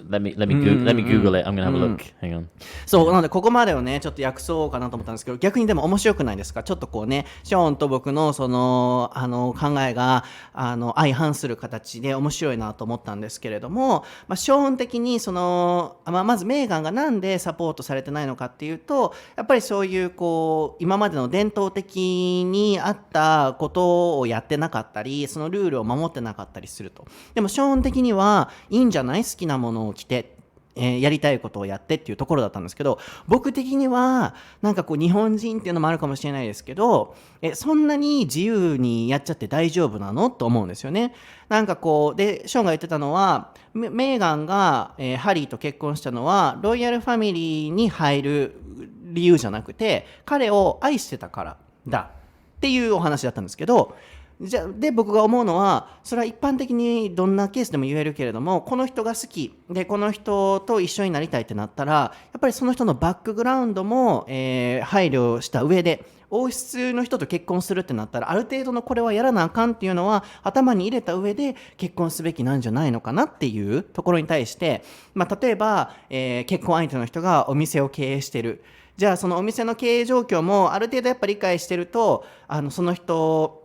Let me Google it. I'm gonna have a look. Hang on. そうなのでここまでをねちょっと訳そうかなと思ったんですけど、逆にでも面白くないですか？ちょっとこうねショーンと僕のその考えが相反する形で面白いなと思ったんですけれども、ショーン的にそのまずメーガンがなんでサポートされてないのかっていうと、やっぱりそういうこう今までの伝統的にあったことをやってなかったり、そのルールを守ってなかったりすると。でもショーン的にはいいんじゃない？好きなものを着て、やりたいことをやってっていうところだったんですけど、僕的にはなんかこう日本人っていうのもあるかもしれないですけど、そんなに自由にやっちゃって大丈夫なのと思うんですよね。なんかこうでショーンが言ってたのは、メーガンが、ハリーと結婚したのはロイヤルファミリーに入る理由じゃなくて、彼を愛してたからだっていうお話だったんですけど、で僕が思うのは、それは一般的にどんなケースでも言えるけれども、この人が好きでこの人と一緒になりたいってなったら、やっぱりその人のバックグラウンドも、配慮した上で、王室の人と結婚するってなったら、ある程度のこれはやらなあかんっていうのは頭に入れた上で結婚すべきなんじゃないのかなっていうところに対して、例えば、結婚相手の人がお店を経営してる。じゃあそのお店の経営状況もある程度やっぱり理解してると、その人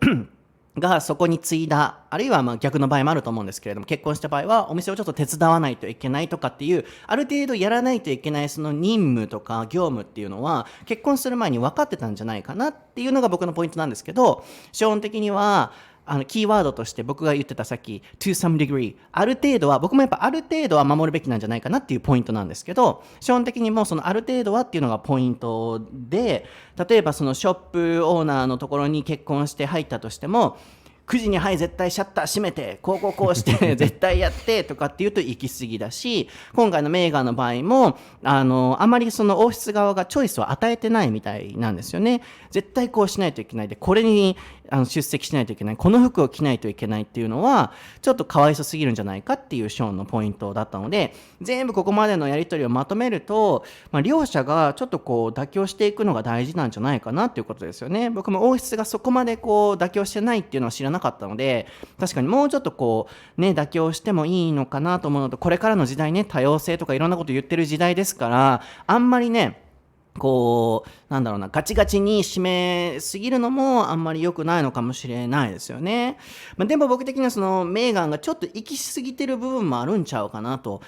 がそこに継いだ、あるいは逆の場合もあると思うんですけれども、結婚した場合はお店をちょっと手伝わないといけないとかっていう、ある程度やらないといけないその任務とか業務っていうのは結婚する前に分かってたんじゃないかなっていうのが僕のポイントなんですけど、基本的にはキーワードとして僕が言ってたさっき to some degree、 ある程度は、僕もやっぱある程度は守るべきなんじゃないかなっていうポイントなんですけど、基本的にもうそのある程度はっていうのがポイントで、例えばそのショップオーナーのところに結婚して入ったとしても、9時にはい絶対シャッター閉めてこうして絶対やってとかっていうと行き過ぎだし、今回のメーガンの場合もあまりその王室側がチョイスを与えてないみたいなんですよね。絶対こうしないといけないで、これに出席しないといけない、この服を着ないといけないっていうのはちょっとかわいそすぎるんじゃないかっていうショーンのポイントだったので、全部ここまでのやり取りをまとめると、両者がちょっとこう妥協していくのが大事なんじゃないかなっていうことですよね。僕も王室がそこまでこう妥協してないっていうのは知らなかったので、確かにもうちょっとこうね妥協してもいいのかなと思うのと、これからの時代ね、多様性とかいろんなこと言ってる時代ですから、あんまりねこうなんだろうな、ガチガチに締めすぎるのもあんまり良くないのかもしれないですよね。でも僕的にはそのメーガンがちょっと行き過ぎてる部分もあるんちゃうかなと、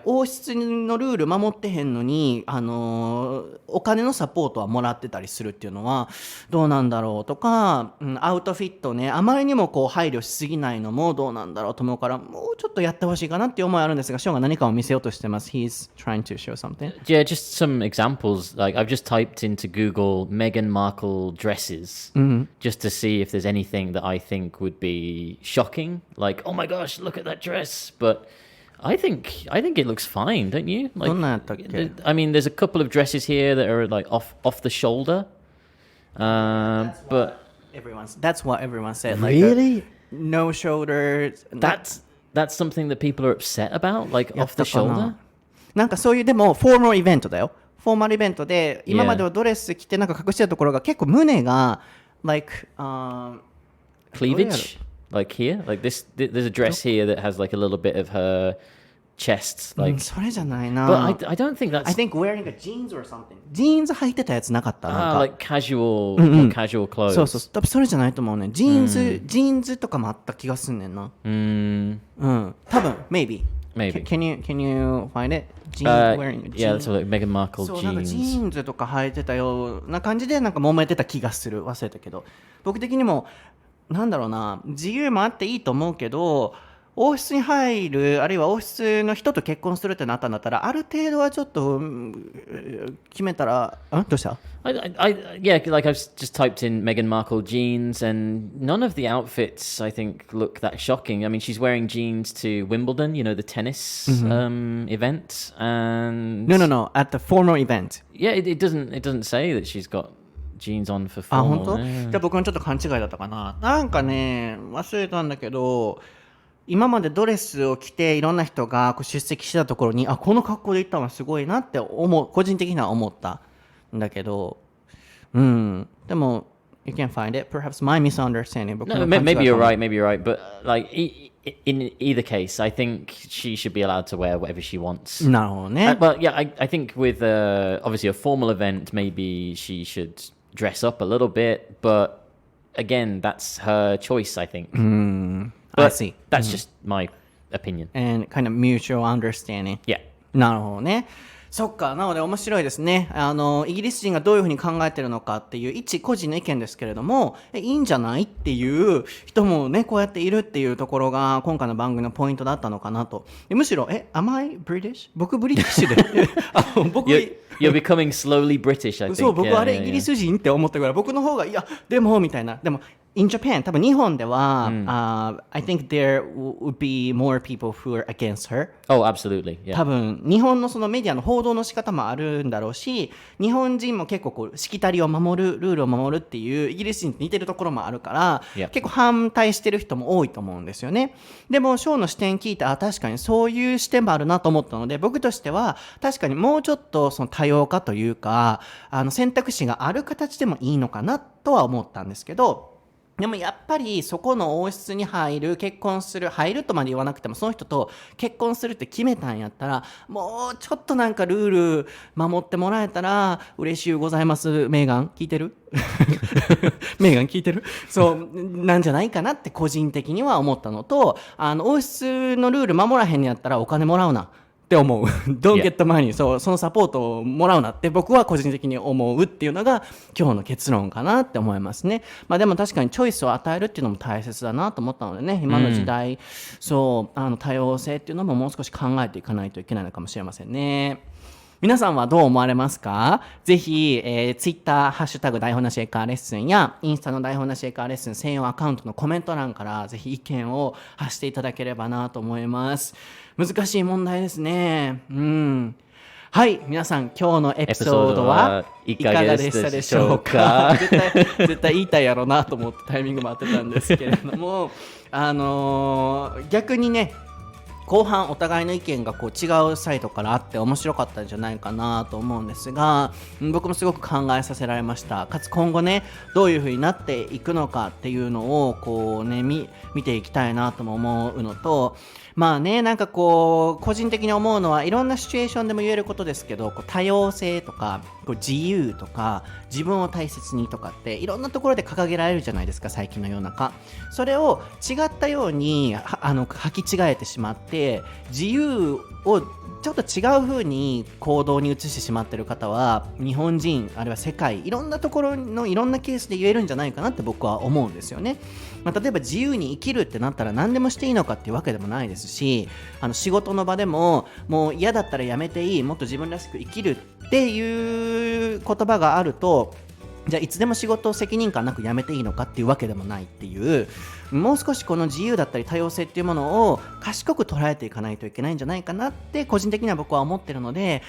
王室のルール守ってへんのにお金のサポートはもらってたりするっていうのはどうなんだろうとか、アウトフィットね、あまりにもこう配慮しすぎないのもどうなんだろうと思うから、もうちょっとやってほしいかなっていう思いあるんですが、ショーンが何かを見せようとしてます。 He's trying to show something. Yeah, just some examples. Like I've just typed into Google Meghan Markle dresses just to see if there's anything that I think would be shocking. Like, oh my gosh, look at that dress. But I think it looks fine, don't you? Like, どんなんやったっけ？ I mean, there's a couple of dresses here that are like off the shoulder. But That's what everyone said. really, no shoulders. that's something that people are upset about. Like やっ off た the か shoulder. な。なんかそういう、でもフォーマルイベントだよ。フォーマルイベントで今まではドレス着てなんか隠してるところが結構胸が like Cleavage, like here, like this. There's a dress here that has like a little bit of her chest, like. それじゃないな。 But I don't think that's. I think wearing a jeans or something. ジーンズ履いてたやつなかった？なんか like casual, like casual clothes. そうそう、多分それじゃないと思うね。ジーンズとかもあった気がすんねんな。多分 maybe. Can you find it? Wearing yeah, that's like Meghan Markle そう、なんかジ jeans. ーンズとか履いてたような感じでなんか揉めてた気がする。忘れたけど、僕的にもなんだろうな、自由もあっていいと思うけど、王室に入る、あるいは王室の人と結婚するってなったんだったら、ある程度はちょっと決めたら、どうした？ Yeah, like I've just typed in Meghan Markle jeans, and none of the outfits I think look that shocking. I mean, she's wearing jeans to Wimbledon, you know, the tennis event, and No, at the formal event. yeah, it doesn't say that she's got jeans on for あ、本 formal. 当？ yeah. じゃあ僕のちょっと勘違いだったかな。なんかね、忘れたんだけど、今までドレスを着ていろんな人がこう出席してたところに、この格好で行ったのはすごいなって個人的には思ったんだけど、でも you can't find it. Perhaps my misunderstanding. No, maybe you're right. Maybe you're right. But like in either case, I think she should be allowed to wear whatever she wants. なるほどね。 But yeah, I think with obviously a formal event, maybe she should dress up a little bit. But again, that's her choice, I think. I see. That's just my opinion. And kind of mutual understanding. Yeah. なるほどね。そっか。なので面白いですね。イギリス人がどういうふうに考えてるのかっていう一個人の意見ですけれども、いいんじゃないっていう人もね、こうやっているっていうところが今回の番組のポイントだったのかなと。むしろ、am I British? 僕ブリティッシュで。僕 You're becoming slowly British, I think. そう、僕 Yeah, あれ yeah, イギリス人って思ったから、僕の方が、いや、でも、みたいな。でも、in Japan 多分日本では、I think there would be more people who are against her. Oh, absolutely. Yeah. 多分日本のそのメディアの報道の仕方もあるんだろうし、日本人も結構こうしきたりを守る、ルールを守るっていうイギリス人と似てるところもあるから、Yeah. 結構反対してる人も多いと思うんですよね。でもショーの視点聞いて、確かにそういう視点もあるなと思ったので、僕としては確かにもうちょっとその多様化というか、選択肢がある形でもいいのかなとは思ったんですけど、でもやっぱりそこの王室に入る、結婚する、入るとまで言わなくてもその人と結婚するって決めたんやったら、もうちょっとなんかルール守ってもらえたら嬉しゅうございます。メーガン聞いてるメーガン聞いてるそうなんじゃないかなって個人的には思ったのと、王室のルール守らへんのやったらお金もらうなって思うDon't get the money そのサポートをもらうなって僕は個人的に思うっていうのが今日の結論かなって思いますね。でも確かにチョイスを与えるっていうのも大切だなと思ったのでね、今の時代、そう多様性っていうのももう少し考えていかないといけないのかもしれませんね。皆さんはどう思われますか？ぜひ、Twitter ハッシュタグ台本なし英会話レッスンやインスタの台本なし英会話レッスン専用アカウントのコメント欄からぜひ意見を発していただければなと思います。難しい問題ですね。はい、皆さん今日のエピソードはいかがでしたでしょうか？絶対言いたいやろうなと思ってタイミングも当てたんですけれども逆にね、後半お互いの意見がこう違うサイトからあって面白かったんじゃないかなと思うんですが、僕もすごく考えさせられました。かつ今後ね、どういう風になっていくのかっていうのをこうね見ていきたいなとも思うのと、なんかこう個人的に思うのはいろんなシチュエーションでも言えることですけど、こう多様性とかこう自由とか自分を大切にとかっていろんなところで掲げられるじゃないですか、最近の世の中。それを違ったように履き違えてしまって、自由をちょっと違う風に行動に移してしまっている方は日本人あるいは世界いろんなところのいろんなケースで言えるんじゃないかなって僕は思うんですよね。例えば自由に生きるってなったら何でもしていいのかっていうわけでもないですし、仕事の場でももう嫌だったらやめていい、もっと自分らしく生きるっていう言葉があると、じゃあいつでも仕事を責任感なくやめていいのかっていうわけでもないっていう、もう少しこの自由だったり多様性っていうものを賢く捉えていかないといけないんじゃないかなって個人的には僕は思ってるので、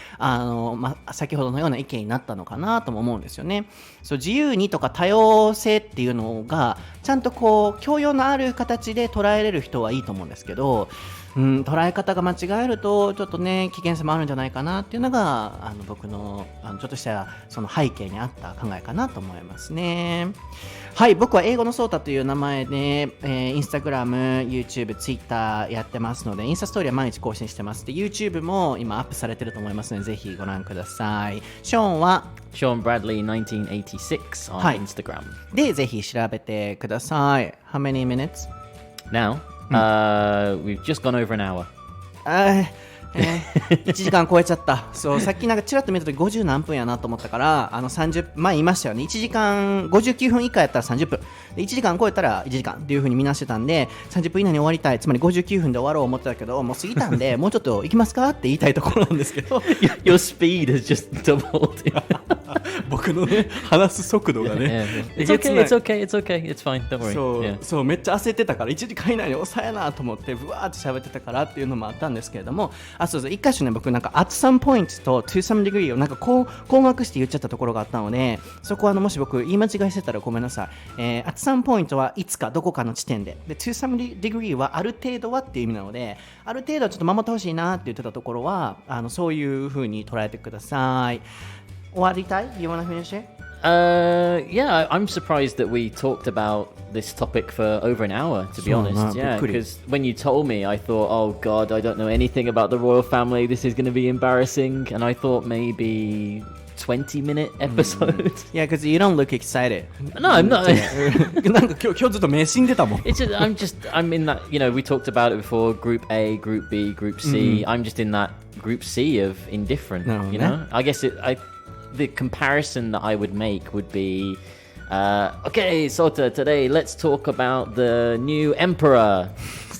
先ほどのような意見になったのかなとも思うんですよね。そう自由にとか多様性っていうのがちゃんとこう教養のある形で捉えれる人はいいと思うんですけど、捉え方が間違えるとちょっとね危険性もあるんじゃないかなっていうのが僕のちょっとしたその背景にあった考えかなと思いますね。はい、僕は英語のソータという名前で、インスタグラム、YouTube、Twitter やってますので、インスタストーリーは毎日更新してます。で YouTube も今アップされてると思いますのでぜひご覧ください。ショーンはSean Bradley 1986 on Instagram でぜひ調べてください。 How many minutes? Now we've just gone over an hour 1時間超えちゃった。そうさっきなんかちらっと見たとき50何分やなと思ったから30前言いましたよね。1時間59分以下やったら30分で1時間超えたら1時間っていう風に見なしてたんで、30分以内に終わりたい、つまり59分で終わろう思ってたけどもう過ぎたんでもうちょっと行きますかって言いたいところなんですけどYour speed has just doubled 僕のね話す速度がねIt's okay it's fine don't worry そうめっちゃ焦ってたから1時間以内に抑えなと思ってブワーって喋ってたからっていうのもあったんですけれども、そう一箇所ね僕なんか at some point と to some degree をなんか困惑して言っちゃったところがあったので、そこはもし僕言い間違いしてたらごめんなさい。at some point はいつかどこかの地点で to some degree はある程度はっていう意味なので、ある程度はちょっと守ってほしいなって言ってたところはそういう風に捉えてください。終わりたい？ You wanna finish it? Yeah, I'm surprised that we talked about this topic for over an hour, to be honest. Yeah, because when you told me, I thought, oh God, I don't know anything about the royal family. This is going to be embarrassing. And I thought maybe 20-minute episode. Yeah, because you don't look excited. No, I'm not. なんか今日ずっと目死んでたもん。It's just, I'm in that, we talked about it before, Group A, Group B, Group C. I'm just in that Group C of indifferent, I guess the comparison that I would make would be, okay, Sota, today let's talk about the new emperor.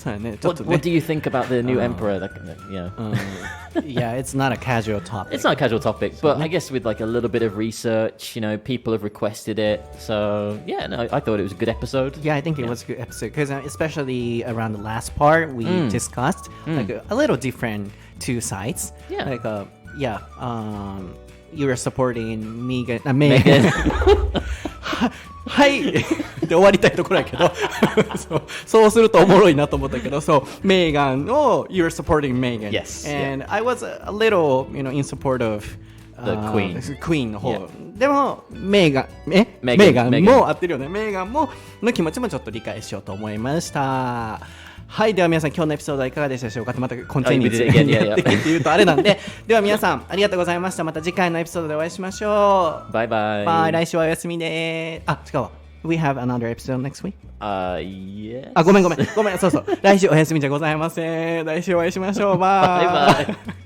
そうやね。ちょっと What ね。 do you think about the new emperor? Yeah, it's not a casual topic. It's not a casual topic, but I guess with like a little bit of research, people have requested it. So yeah, no, I thought it was a good episode. Yeah, I think it was a good episode because especially around the last part, we discussed like a little different two sides. Yeah. Like you were supporting Megan. はいで終わりたいところやけどそうするとおもろいなと思ったけど、そうメーガンを You're supporting Megan. Yes. And I was a little, in support of The Queen の方、 Yeah. でもメーガンも合ってるよね。メーガンもの気持ちもちょっと理解しようと思いました。はい、では皆さん今日のエピソードはいかがでしたでしょうか。またコンテンツにやっていくっていうとあれなんででは皆さんありがとうございました。また次回のエピソードでお会いしましょう。バイバイ。バイ。来週はお休みで違うわ。We have another episode next week? Yes. ごめん。そう。来週お休みじゃございません。来週お会いしましょう。バイ。バイバイ。